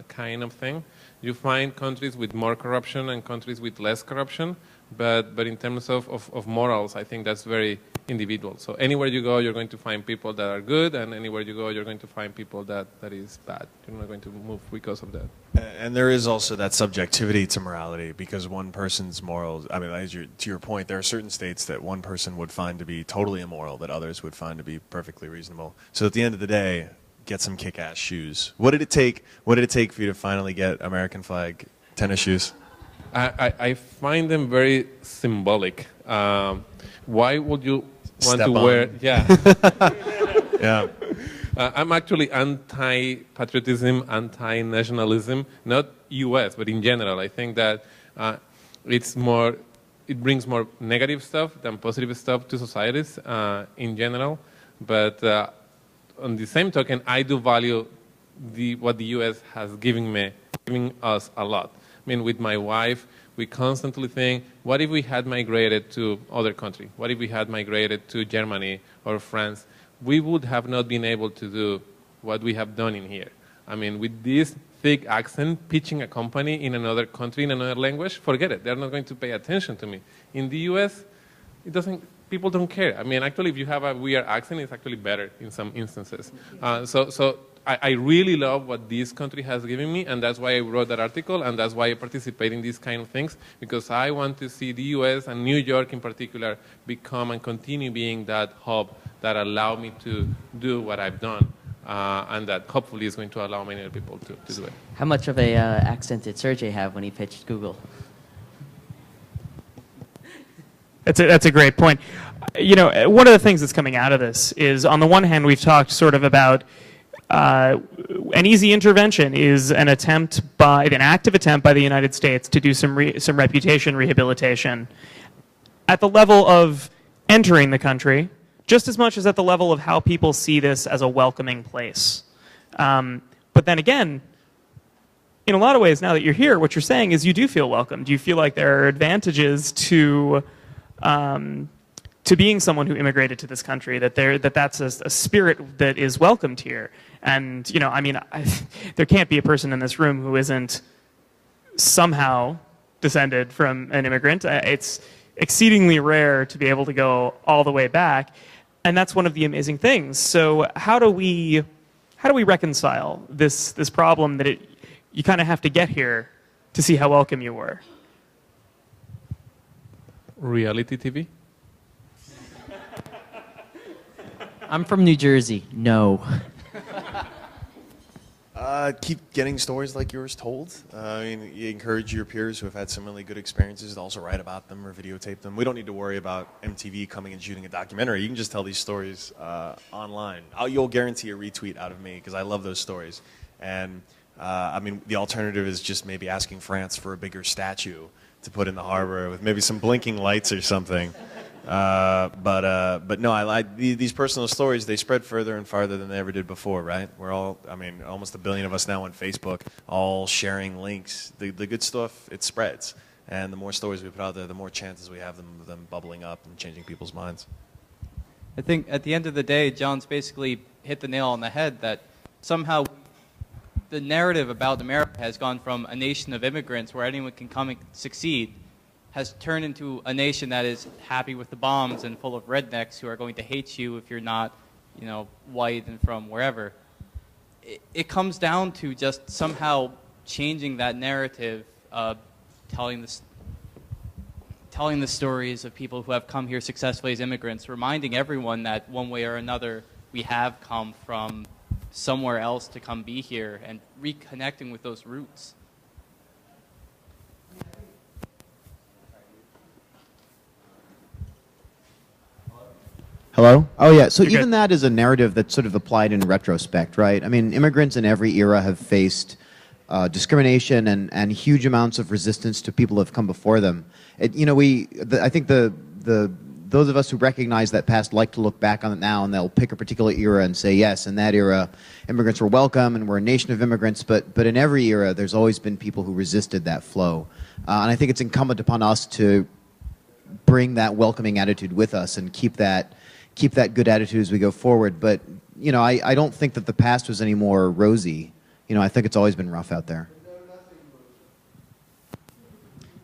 kind of thing. You find countries with more corruption and countries with less corruption, but in terms of morals, I think that's very individual. So anywhere you go, you're going to find people that are good, and anywhere you go, you're going to find people that is bad. You're not going to move because of that. And there is also that subjectivity to morality, because one person's morals, I mean, to your point, there are certain states that one person would find to be totally immoral that others would find to be perfectly reasonable. So at the end of the day, get some kick-ass shoes. What did it take for you to finally get American flag tennis shoes? I find them very symbolic. Why would you want Step to on. wear? Yeah. Yeah. I'm actually anti-patriotism, anti-nationalism, not U.S., but in general. I think that it brings more negative stuff than positive stuff to societies in general. But on the same token, I do value what the U.S. has giving us a lot. I mean, with my wife, we constantly think, what if we had migrated to other country? What if we had migrated to Germany or France? We would have not been able to do what we have done in here. I mean, with this thick accent, pitching a company in another country, in another language, forget it. They're not going to pay attention to me. In the US, people don't care. I mean, actually, if you have a weird accent, it's actually better in some instances. So I really love what this country has given me, and that's why I wrote that article, and that's why I participate in these kind of things, because I want to see the US and New York in particular become and continue being that hub that allow me to do what I've done, and that hopefully is going to allow many other people to do it. How much of a accent did Sergey have when he pitched Google? That's a great point. You know, one of the things that's coming out of this is, on the one hand, we've talked sort of about an easy intervention is an active attempt by the United States to do some reputation rehabilitation at the level of entering the country, just as much as at the level of how people see this as a welcoming place. But then again, in a lot of ways, now that you're here, what you're saying is you do feel welcome. Do you feel like there are advantages to being someone who immigrated to this country, that's a spirit that is welcomed here? And, you know, I mean, there can't be a person in this room who isn't somehow descended from an immigrant. It's exceedingly rare to be able to go all the way back, and that's one of the amazing things. So how do we reconcile this problem that you kind of have to get here to see how welcome you were? Reality TV? I'm from New Jersey. No. Keep getting stories like yours told. I mean, you encourage your peers who have had similarly good experiences to also write about them or videotape them. We don't need to worry about MTV coming and shooting a documentary. You can just tell these stories online. You'll guarantee a retweet out of me because I love those stories. And I mean, the alternative is just maybe asking France for a bigger statue to put in the harbor with maybe some blinking lights or something. But no, these personal stories. They spread further and farther than they ever did before, right? We're all, I mean, almost 1 billion of us now on Facebook, all sharing links. The good stuff, it spreads, and the more stories we put out there, the more chances we have of them bubbling up and changing people's minds. I think at the end of the day, John's basically hit the nail on the head that somehow the narrative about America has gone from a nation of immigrants where anyone can come and succeed has turned into a nation that is happy with the bombs and full of rednecks who are going to hate you if you're not, you know, white and from wherever. It comes down to just somehow changing that narrative, telling the stories of people who have come here successfully as immigrants, reminding everyone that one way or another we have come from somewhere else to come be here, and reconnecting with those roots. Hello? Oh, yeah. So You're even good. that is a narrative that's sort of applied in retrospect, right? I mean, immigrants in every era have faced discrimination and huge amounts of resistance to people who have come before them. I think those of us who recognize that past like to look back on it now, and they'll pick a particular era and say, yes, in that era, immigrants were welcome and we're a nation of immigrants, but in every era, there's always been people who resisted that flow. And I think it's incumbent upon us to bring that welcoming attitude with us and keep that good attitude as we go forward. But, you know, I don't think that the past was any more rosy. You know, I think it's always been rough out there.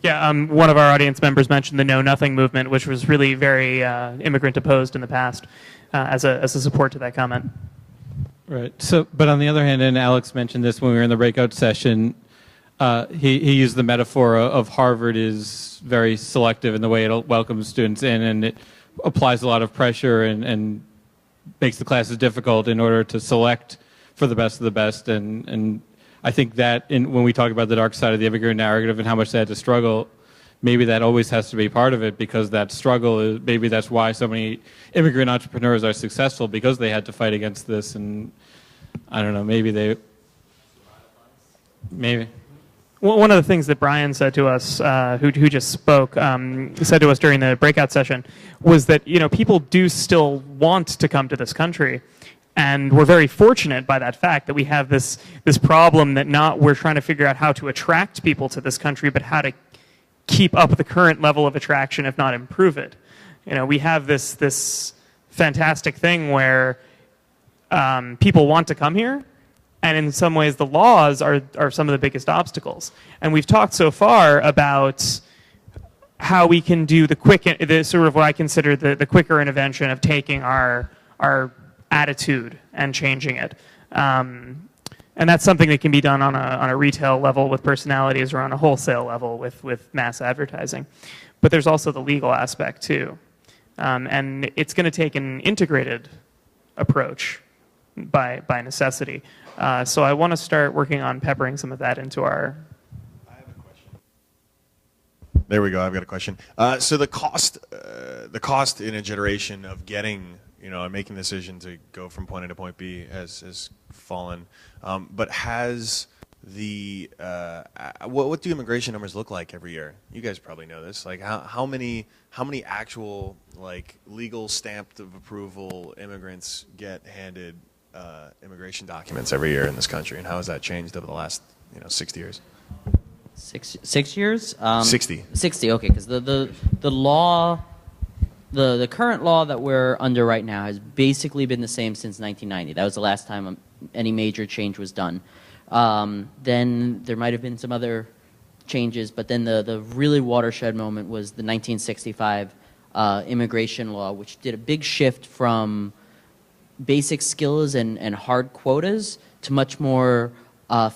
Yeah, one of our audience members mentioned the Know Nothing movement, which was really very immigrant opposed in the past, as a support to that comment. Right. So, but on the other hand, and Alex mentioned this when we were in the breakout session, he used the metaphor of Harvard is very selective in the way it welcomes students in, and it applies a lot of pressure and makes the classes difficult in order to select for the best of the best. And I think that when we talk about the dark side of the immigrant narrative and how much they had to struggle, maybe that always has to be part of it, because that struggle is, maybe that's why so many immigrant entrepreneurs are successful, because they had to fight against this. And I don't know, maybe. Well, one of the things that Brian said to us, who just spoke, said to us during the breakout session, was that, you know, people do still want to come to this country, and we're very fortunate by that fact that we have this problem that we're trying to figure out how to attract people to this country, but how to keep up the current level of attraction, if not improve it. You know, we have this fantastic thing where people want to come here. And in some ways, the laws are some of the biggest obstacles. And we've talked so far about how we can do the sort of what I consider the quicker intervention of taking our attitude and changing it. And that's something that can be done on a retail level with personalities, or on a wholesale level with mass advertising. But there's also the legal aspect too. And it's going to take an integrated approach by necessity. So I want to start working on peppering some of that into our... I have a question. There we go. I've got a question. So the cost in a generation of getting, and making the decision to go from point A to point B has fallen. But has what do immigration numbers look like every year? You guys probably know this. Like how many actual legal stamped of approval immigrants get handed immigration documents every year in this country, and how has that changed over the last 60 years? 6 years? 60. 60. Okay, because the law, the current law that we're under right now has basically been the same since 1990. That was the last time any major change was done. Then there might have been some other changes, but then the really watershed moment was the 1965 immigration law, which did a big shift from basic skills and hard quotas to much more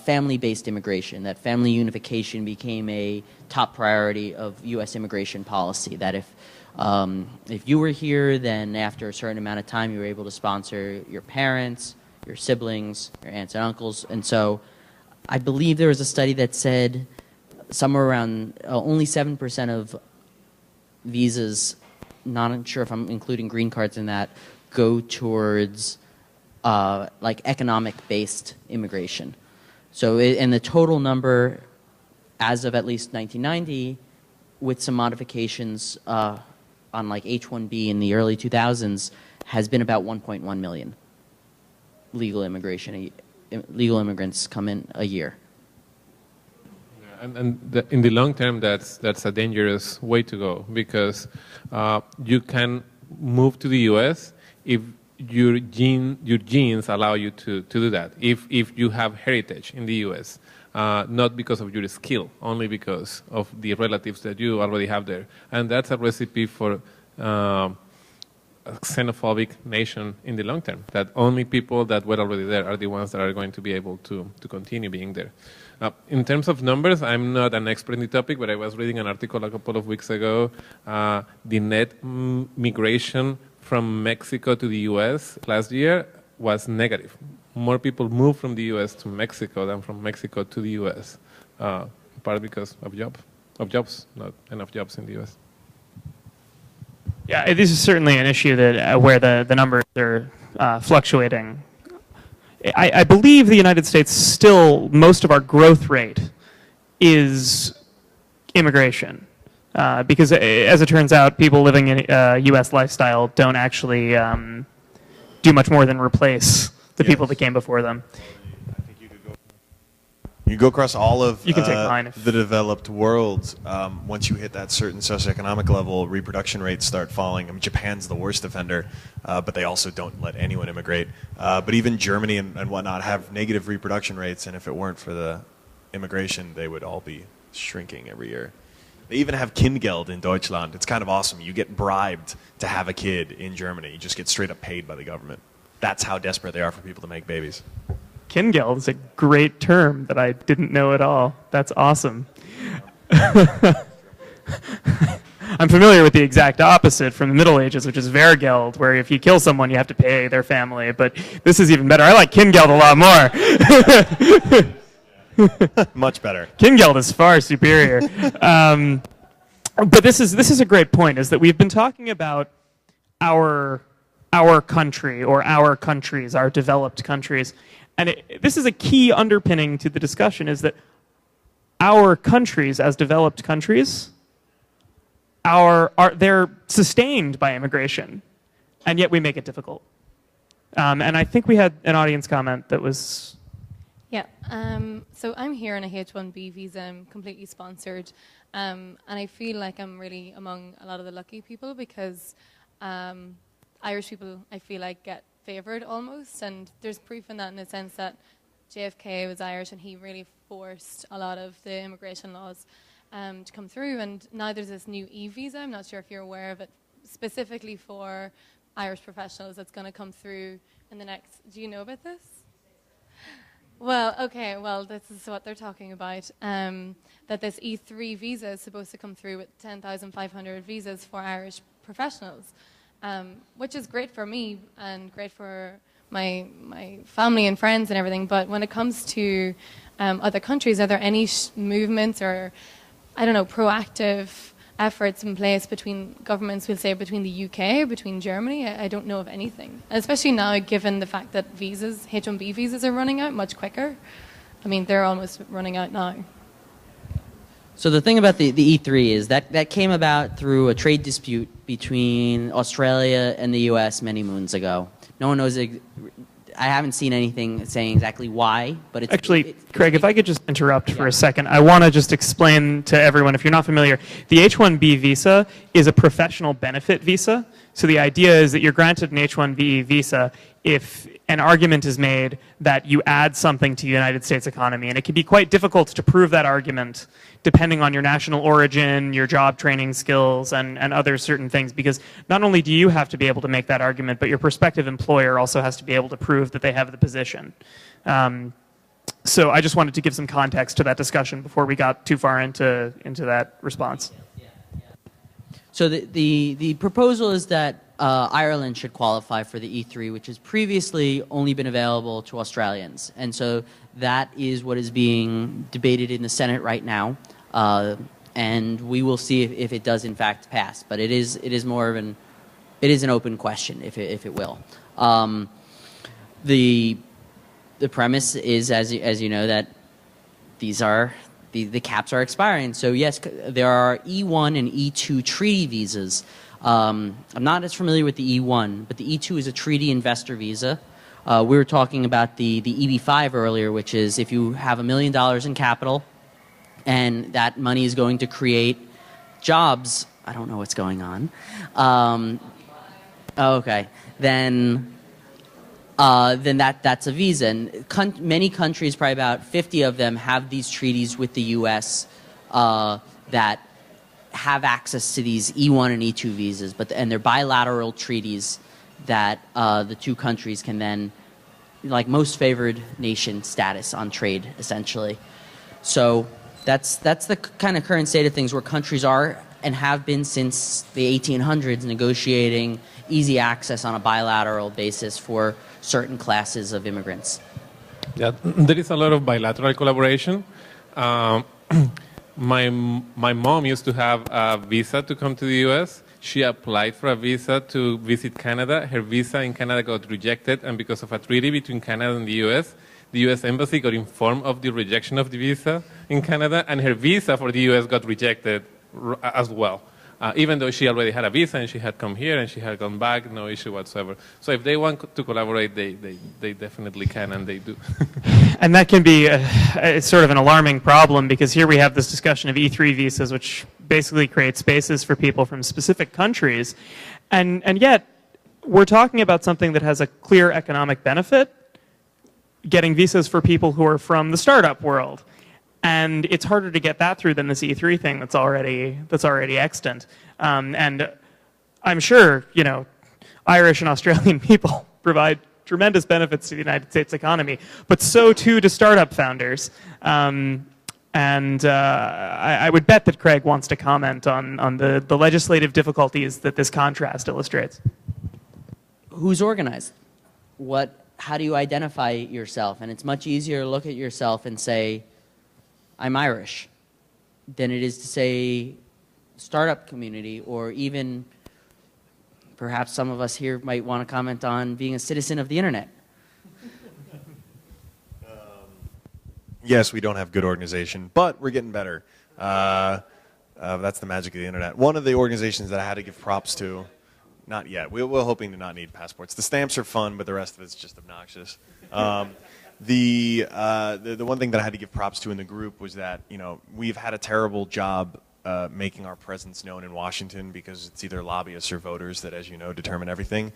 family-based immigration. That family unification became a top priority of U.S. immigration policy. That if If you were here, then after a certain amount of time, you were able to sponsor your parents, your siblings, your aunts and uncles. And so I believe there was a study that said somewhere around only 7% of visas, not sure if I'm including green cards in that, go towards like economic-based immigration. So, and the total number, as of at least 1990, with some modifications on like H-1B in the early 2000s, has been about 1.1 million legal immigrants come in a year. In the long term, that's a dangerous way to go, because you can move to the U.S. if your genes allow you to do that. If you have heritage in the U.S., not because of your skill, only because of the relatives that you already have there. And that's a recipe for a xenophobic nation in the long term, that only people that were already there are the ones that are going to be able to continue being there. In terms of numbers, I'm not an expert in the topic, but I was reading an article a couple of weeks ago. The net migration from Mexico to the U.S. last year was negative. More people moved from the U.S. to Mexico than from Mexico to the U.S., part because of jobs, not enough jobs in the U.S. Yeah, this is certainly an issue that where the numbers are fluctuating. I believe the United States still, most of our growth rate is immigration. Because as it turns out, people living in a U.S. lifestyle don't actually do much more than replace the people that came before them. You go across all of you can take mine the developed world. Once you hit that certain socioeconomic level, reproduction rates start falling. I mean, Japan's the worst offender, but they also don't let anyone immigrate. But even Germany and whatnot have negative reproduction rates, and if it weren't for the immigration, they would all be shrinking every year. They even have Kindgeld in Deutschland. It's kind of awesome. You get bribed to have a kid in Germany. You just get straight up paid by the government. That's how desperate they are for people to make babies. Kindgeld is a great term that I didn't know at all. That's awesome. I'm familiar with the exact opposite from the Middle Ages, which is Wehrgeld, where if you kill someone, you have to pay their family. But this is even better. I like Kindgeld a lot more. Much better. Kindgeld is far superior. But this is a great point, is that we've been talking about our country or our countries, our developed countries. And this is a key underpinning to the discussion, is that our countries as developed countries, they're sustained by immigration, and yet we make it difficult. And I think we had an audience comment that was... Yeah, so I'm here on a H-1B visa. I'm completely sponsored. And I feel like I'm really among a lot of the lucky people, because Irish people, I feel like, get favoured almost. And there's proof in that, in the sense that JFK was Irish and he really forced a lot of the immigration laws to come through. And now there's this new e-visa. I'm not sure if you're aware of it, specifically for Irish professionals, that's going to come through in the next... Do you know about this? Well, okay, well, this is what they're talking about, that this E3 visa is supposed to come through with 10,500 visas for Irish professionals, which is great for me and great for my family and friends and everything. But when it comes to other countries, are there any movements or, I don't know, proactive efforts in place between governments, we'll say between the UK, between Germany? I don't know of anything. Especially now, given the fact that visas, H-1B visas are running out much quicker. I mean, they're almost running out now. So the thing about the E3 is that came about through a trade dispute between Australia and the US many moons ago. No one knows, I haven't seen anything saying exactly why, but it's... Actually, Craig, if I could just interrupt for a second. I want to just explain to everyone, if you're not familiar, the H-1B visa is a professional benefit visa. So the idea is that you're granted an H-1B visa if an argument is made that you add something to the United States economy. And it can be quite difficult to prove that argument depending on your national origin, your job training skills, and other certain things. Because not only do you have to be able to make that argument, but your prospective employer also has to be able to prove that they have the position. So I just wanted to give some context to that discussion before we got too far into that response. So the proposal is that Ireland should qualify for the E3, which has previously only been available to Australians. And so that is what is being debated in the Senate right now. And we will see if it does in fact pass. But it is more of an open question if it will. The premise is, as you know, that these are the caps are expiring. So yes, there are E1 and E2 treaty visas. I'm not as familiar with the E1, but the E2 is a treaty investor visa. We were talking about the EB5 earlier, which is if you have $1 million in capital and that money is going to create jobs. I don't know what's going on. Okay, then that's a visa. And many countries, probably about 50 of them, have these treaties with the U.S. That have access to these E1 and E2 visas, and they're bilateral treaties that the two countries can then, like most favored nation status on trade, essentially. So that's the kind of current state of things, where countries are and have been since the 1800s negotiating easy access on a bilateral basis for certain classes of immigrants. Yeah, there is a lot of bilateral collaboration. My mom used to have a visa to come to the U.S. She applied for a visa to visit Canada. Her visa in Canada got rejected, and because of a treaty between Canada and the U.S. Embassy got informed of the rejection of the visa in Canada, and her visa for the U.S. got rejected as well. Even though she already had a visa and she had come here and she had gone back, no issue whatsoever. So if they want to collaborate, they definitely can, and they do. And that can be it's sort of an alarming problem, because here we have this discussion of E3 visas, which basically create spaces for people from specific countries. And yet, we're talking about something that has a clear economic benefit, getting visas for people who are from the startup world. And it's harder to get that through than this E3 thing that's already extant. And I'm sure, you know, Irish and Australian people provide tremendous benefits to the United States economy, but so too do startup founders. I would bet that Craig wants to comment on the legislative difficulties that this contrast illustrates. Who's organized? How do you identify yourself? And it's much easier to look at yourself and say, I'm Irish, than it is to say startup community, or even perhaps some of us here might want to comment on being a citizen of the internet. Yes, we don't have good organization, but we're getting better. That's the magic of the internet. One of the organizations that I had to give props to, not yet, we're hoping to not need passports. The stamps are fun, but the rest of it's just obnoxious. The one thing that I had to give props to in the group was that, you know, we've had a terrible job making our presence known in Washington, because it's either lobbyists or voters that, as you know, determine everything.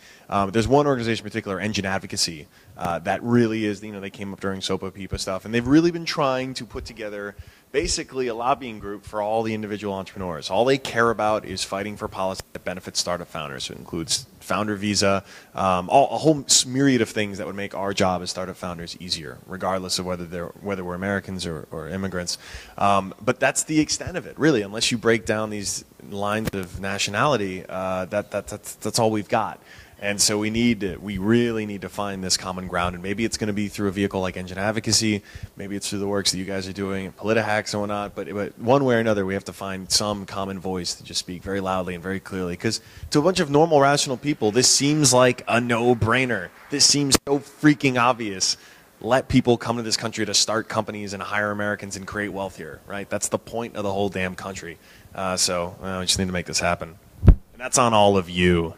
There's one organization in particular, Engine Advocacy, that really is, you know, they came up during SOPA PIPA stuff, and they've really been trying to put together basically a lobbying group for all the individual entrepreneurs. All they care about is fighting for policy that benefits startup founders. It includes founder visa, a whole myriad of things that would make our job as startup founders easier, regardless of whether we're Americans or immigrants. But that's the extent of it, really. Unless you break down these lines of nationality, that's all we've got. And so we really need to find this common ground, and maybe it's going to be through a vehicle like Engine Advocacy, maybe it's through the works that you guys are doing at PolitiHacks and whatnot, but one way or another we have to find some common voice to just speak very loudly and very clearly, because to a bunch of normal, rational people, this seems like a no-brainer. This seems so freaking obvious. Let people come to this country to start companies and hire Americans and create wealth here, right? That's the point of the whole damn country. So we just need to make this happen. And that's on all of you.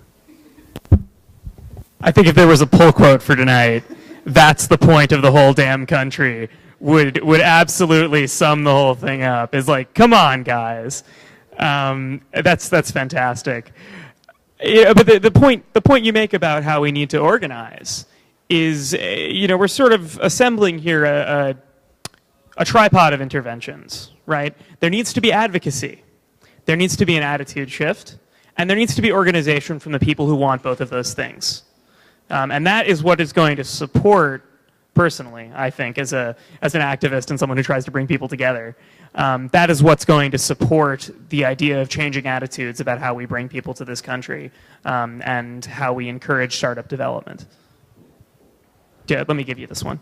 I think if there was a pull quote for tonight, that's the point of the whole damn country, would absolutely sum the whole thing up. It's like, come on, guys. That's fantastic. Yeah, but the point you make about how we need to organize is, you know, we're sort of assembling here a tripod of interventions, right? There needs to be advocacy. There needs to be an attitude shift. And there needs to be organization from the people who want both of those things. And that is what is going to support personally, I think, as an activist and someone who tries to bring people together. That is what's going to support the idea of changing attitudes about how we bring people to this country and how we encourage startup development. Yeah, let me give you this one.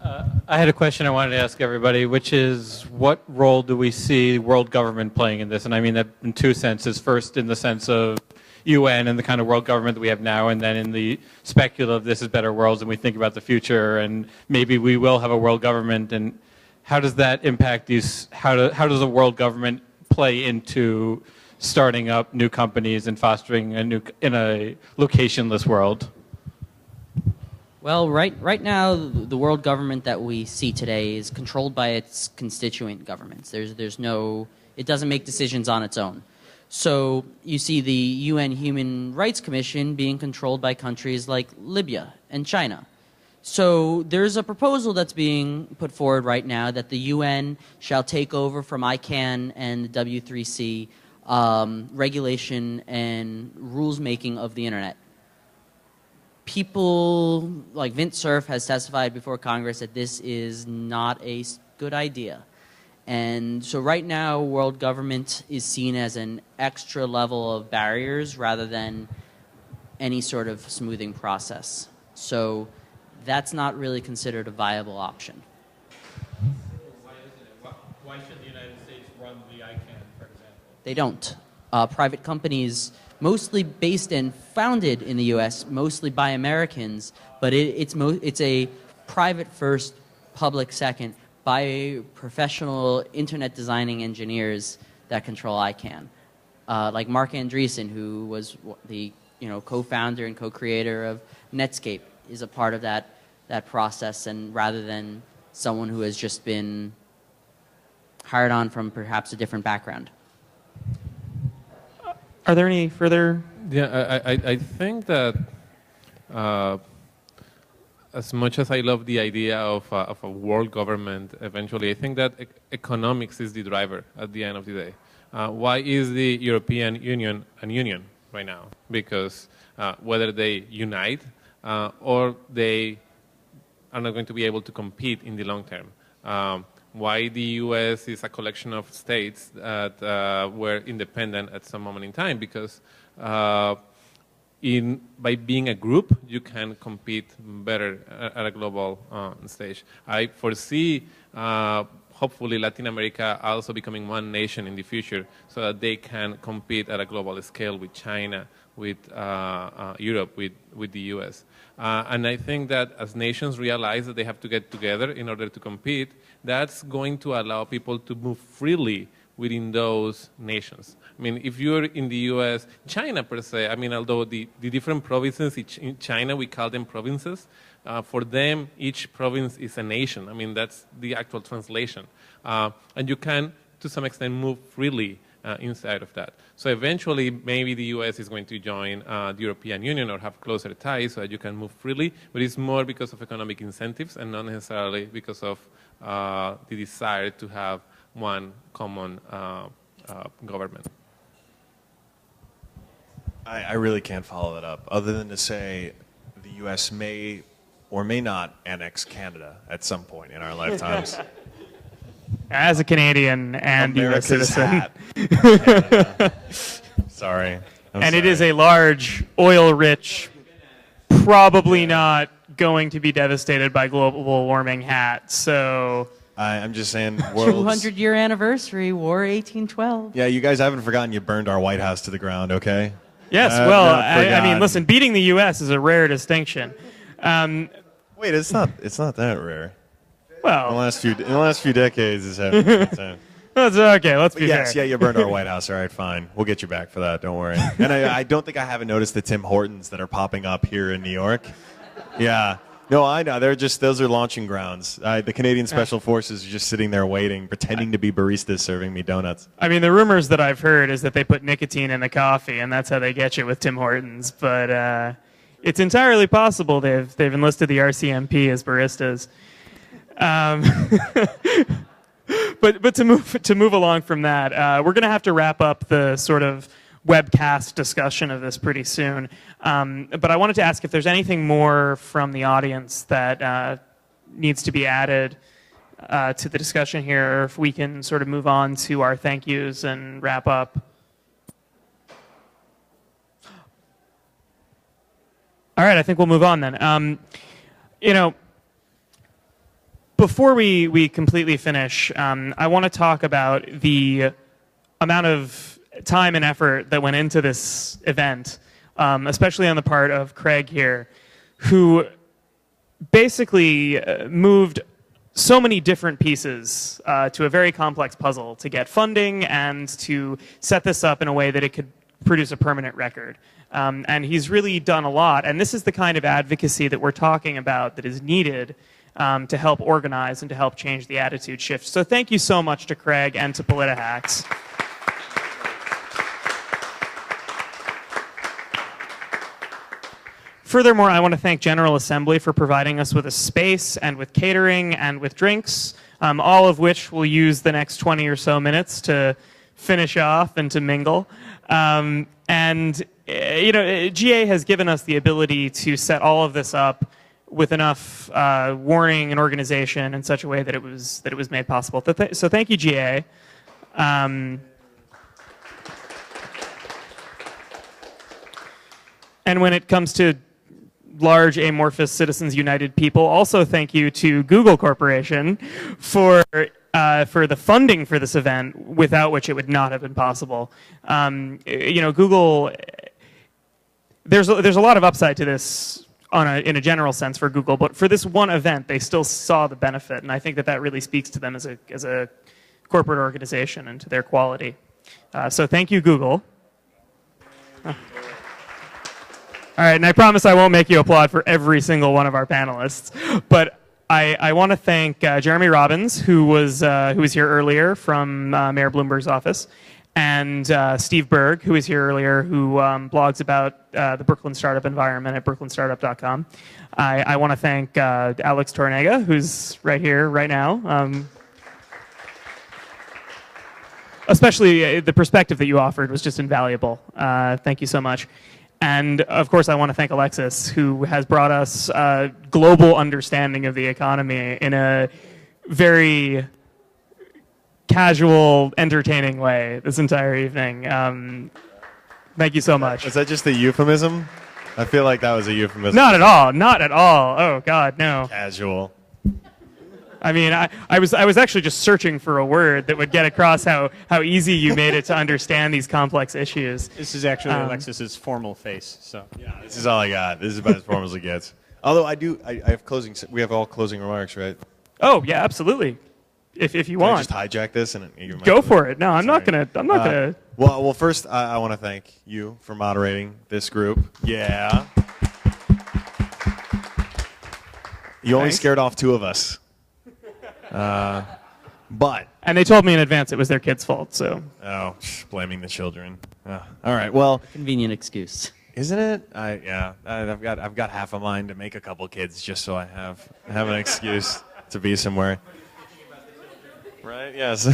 I had a question I wanted to ask everybody, which is what role do we see world government playing in this? And I mean that in two senses. First, in the sense of UN and the kind of world government that we have now, and then in the speculative, this is better worlds, and we think about the future, and maybe we will have a world government, and how does that impact these, how does a world government play into starting up new companies and fostering in a locationless world? Well, right now, the world government that we see today is controlled by its constituent governments. It doesn't make decisions on its own. So you see the UN Human Rights Commission being controlled by countries like Libya and China. So there's a proposal that's being put forward right now that the UN shall take over from ICANN and the W3C regulation and rules making of the internet. People like Vint Cerf has testified before Congress that this is not a good idea. And so right now, world government is seen as an extra level of barriers rather than any sort of smoothing process. So that's not really considered a viable option. Why should the United States run the ICANN, for example? They don't. Private companies, mostly based and founded in the U.S., mostly by Americans, but it's a private first, public second, by professional internet designing engineers that control ICANN. Like Mark Andreessen, who was the co-founder and co-creator of Netscape, is a part of that process, and rather than someone who has just been hired on from perhaps a different background. Are there any further? Yeah, I think that as much as I love the idea of a world government, eventually, I think that economics is the driver at the end of the day. Why is the European Union an union right now? Because whether they unite or they are not going to be able to compete in the long term. Why the U.S. is a collection of states that were independent at some moment in time? Because by being a group, you can compete better at a global stage. I foresee, hopefully, Latin America also becoming one nation in the future so that they can compete at a global scale with China, with Europe, with the US. And I think that as nations realize that they have to get together in order to compete, that's going to allow people to move freely within those nations. I mean, if you're in the US, China per se, I mean, although the different provinces in China, we call them provinces, for them, each province is a nation. I mean, that's the actual translation. And you can, to some extent, move freely inside of that. So eventually, maybe the US is going to join the European Union or have closer ties so that you can move freely, but it's more because of economic incentives and not necessarily because of the desire to have one common government. I really can't follow that up, other than to say the U.S. may or may not annex Canada at some point in our lifetimes. As a Canadian and U.S. citizen. Sorry. And it is a large, oil-rich, probably not going to be devastated by global warming hat. So I'm just saying, 200-year anniversary, War 1812. Yeah, you guys haven't forgotten you burned our White House to the ground, okay? Yes, well, I mean, listen, beating the U.S. is a rare distinction. Wait, it's not that rare. Well, in the last few decades, it's happened. That's okay. Let's be fair. Yes, yeah, you burned our White House. All right, fine. We'll get you back for that. Don't worry. And I don't think I haven't noticed the Tim Hortons that are popping up here in New York. Yeah. No, I know. Those are launching grounds. The Canadian Special Forces are just sitting there waiting, pretending to be baristas serving me donuts. I mean, the rumors that I've heard is that they put nicotine in the coffee, and that's how they get you with Tim Hortons. But it's entirely possible they've enlisted the RCMP as baristas. But to move along from that, we're going to have to wrap up the sort of webcast discussion of this pretty soon. But I wanted to ask if there's anything more from the audience that needs to be added to the discussion here, or if we can sort of move on to our thank yous and wrap up. All right, I think we'll move on then. You know, before we completely finish, I want to talk about the amount of time and effort that went into this event, especially on the part of Craig here, who basically moved so many different pieces to a very complex puzzle to get funding and to set this up in a way that it could produce a permanent record. And he's really done a lot. And this is the kind of advocacy that we're talking about that is needed to help organize and to help change the attitude shift. So thank you so much to Craig and to PolitiHacks. Furthermore, I want to thank General Assembly for providing us with a space and with catering and with drinks, all of which we'll use the next 20 or so minutes to finish off and to mingle. And you know, GA has given us the ability to set all of this up with enough warning and organization in such a way that it was made possible. So thank you, GA. And when it comes to large amorphous Citizens United people, also thank you to Google Corporation for the funding for this event, without which it would not have been possible. You know, Google, there's a lot of upside to this in a general sense for Google, but for this one event, they still saw the benefit, and I think that really speaks to them as a corporate organization and to their quality. So thank you, Google. All right, and I promise I won't make you applaud for every single one of our panelists, but I want to thank Jeremy Robbins, who was here earlier from Mayor Bloomberg's office, and Steve Berg, who was here earlier, who blogs about the Brooklyn startup environment at brooklynstartup.com. I want to thank Alex Tornega, who's right here, right now. Especially the perspective that you offered was just invaluable. Thank you so much. And of course, I want to thank Alexis, who has brought us a global understanding of the economy in a very casual, entertaining way this entire evening. Thank you so much. Is that just a euphemism? I feel like that was a euphemism. Not at all. Not at all. Oh, God, no. Casual. I mean, I was actually just searching for a word that would get across how easy you made it to understand these complex issues. This is actually Alexis's formal face. So yeah, this is all I got. This is about as formal as it gets. Although I have closing. We have all closing remarks, right? Oh yeah, absolutely. If you Can want, I just hijack this and go for it. No, I'm not gonna. Well, first I want to thank you for moderating this group. Yeah. You only scared off 2 of us. But and they told me in advance it was their kids' fault. So blaming the children. All right, well, convenient excuse, isn't it? I've got half a mind to make a couple kids just so I have an excuse to be somewhere. Right? Yes.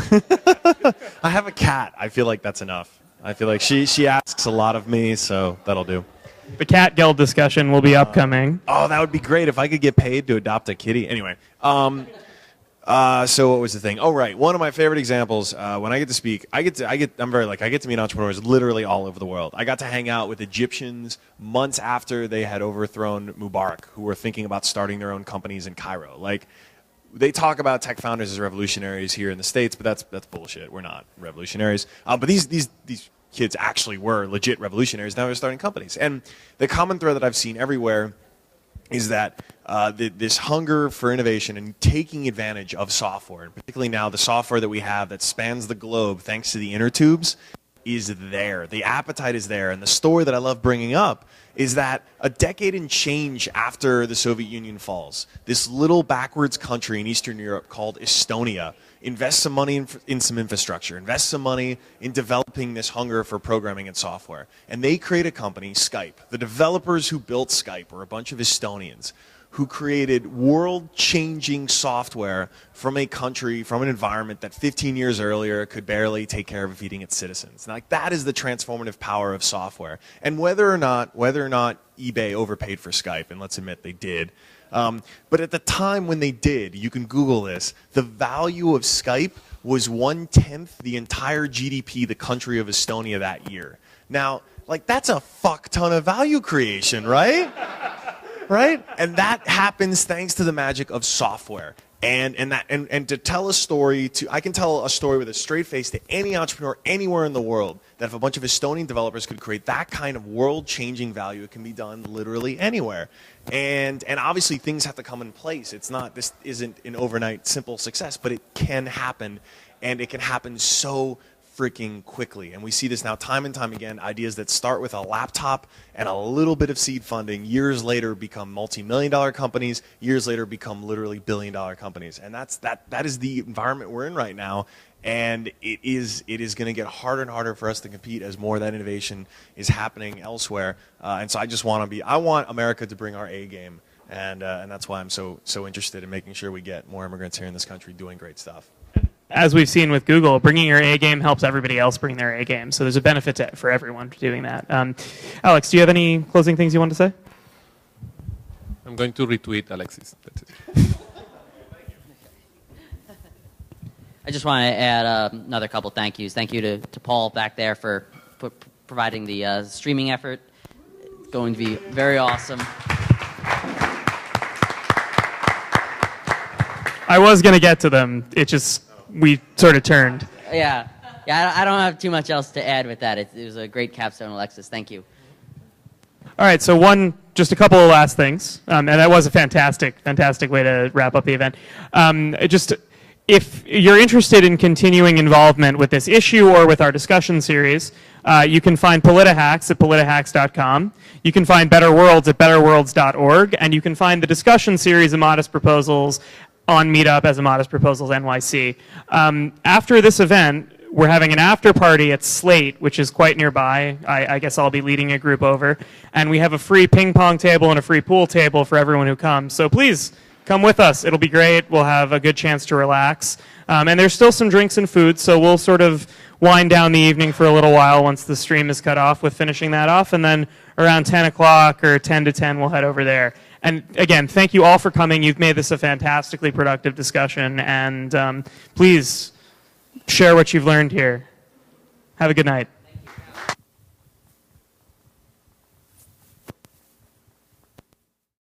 I have a cat. I feel like that's enough. I feel like she asks a lot of me, so that'll do. The cat guild discussion will be upcoming. Oh, that would be great if I could get paid to adopt a kitty. Anyway. So what was the thing? Oh, right. One of my favorite examples, when I get to speak, I get to meet entrepreneurs literally all over the world. I got to hang out with Egyptians months after they had overthrown Mubarak, who were thinking about starting their own companies in Cairo. Like, they talk about tech founders as revolutionaries here in the States, but that's bullshit. We're not revolutionaries. But these kids actually were legit revolutionaries. Now they're starting companies. And the common thread that I've seen everywhere is that this hunger for innovation and taking advantage of software, and particularly now the software that we have that spans the globe thanks to the inner tubes, is there. The appetite is there. And the story that I love bringing up is that a decade and change after the Soviet Union falls, this little backwards country in Eastern Europe called Estonia invests some money in some infrastructure, invests some money in developing this hunger for programming and software. And they create a company, Skype. The developers who built Skype were a bunch of Estonians who created world-changing software from a country, from an environment that 15 years earlier could barely take care of feeding its citizens. Now, like, that is the transformative power of software. And whether or not eBay overpaid for Skype, and let's admit they did, But at the time when they did, you can Google this, the value of Skype was 1/10 the entire GDP, the country of Estonia that year. Now, like, that's a fuck ton of value creation, right? Right? And that happens thanks to the magic of software. And to tell a story, I can tell a story with a straight face to any entrepreneur anywhere in the world, that if a bunch of Estonian developers could create that kind of world-changing value, it can be done literally anywhere. And obviously things have to come in place. This isn't an overnight simple success, but it can happen, and it can happen so freaking quickly. And we see this now time and time again, ideas that start with a laptop and a little bit of seed funding, years later become multi-million-dollar companies, years later become literally billion-dollar companies. And that is the environment we're in right now. And it is going to get harder and harder for us to compete as more of that innovation is happening elsewhere. And so I want America to bring our A game. And that's why I'm so interested in making sure we get more immigrants here in this country doing great stuff. As we've seen with Google, bringing your A game helps everybody else bring their A game. So there's a benefit for everyone for doing that. Alex, do you have any closing things you want to say? I'm going to retweet Alexis. That's it. I just want to add another couple thank yous. Thank you to Paul back there for providing the streaming effort. It's going to be very awesome. I was going to get to them. We sort of turned. Yeah, I don't have too much else to add with that. It was a great capstone, Alexis. Thank you. All right, so just a couple of last things, and that was a fantastic way to wrap up the event. If you're interested in continuing involvement with this issue or with our discussion series, you can find PolitiHacks at politihacks.com. You can find Better Worlds at betterworlds.org, and you can find the discussion series Immodest Proposals on Meetup as Immodest Proposals NYC. After this event, we're having an after party at Slate, which is quite nearby. I guess I'll be leading a group over. And we have a free ping pong table and a free pool table for everyone who comes. So please, come with us. It'll be great. We'll have a good chance to relax. And there's still some drinks and food, so we'll sort of wind down the evening for a little while once the stream is cut off with finishing that off. And then around 10 o'clock or 10 to 10, we'll head over there. And again, thank you all for coming. You've made this a fantastically productive discussion. And please share what you've learned here. Have a good night.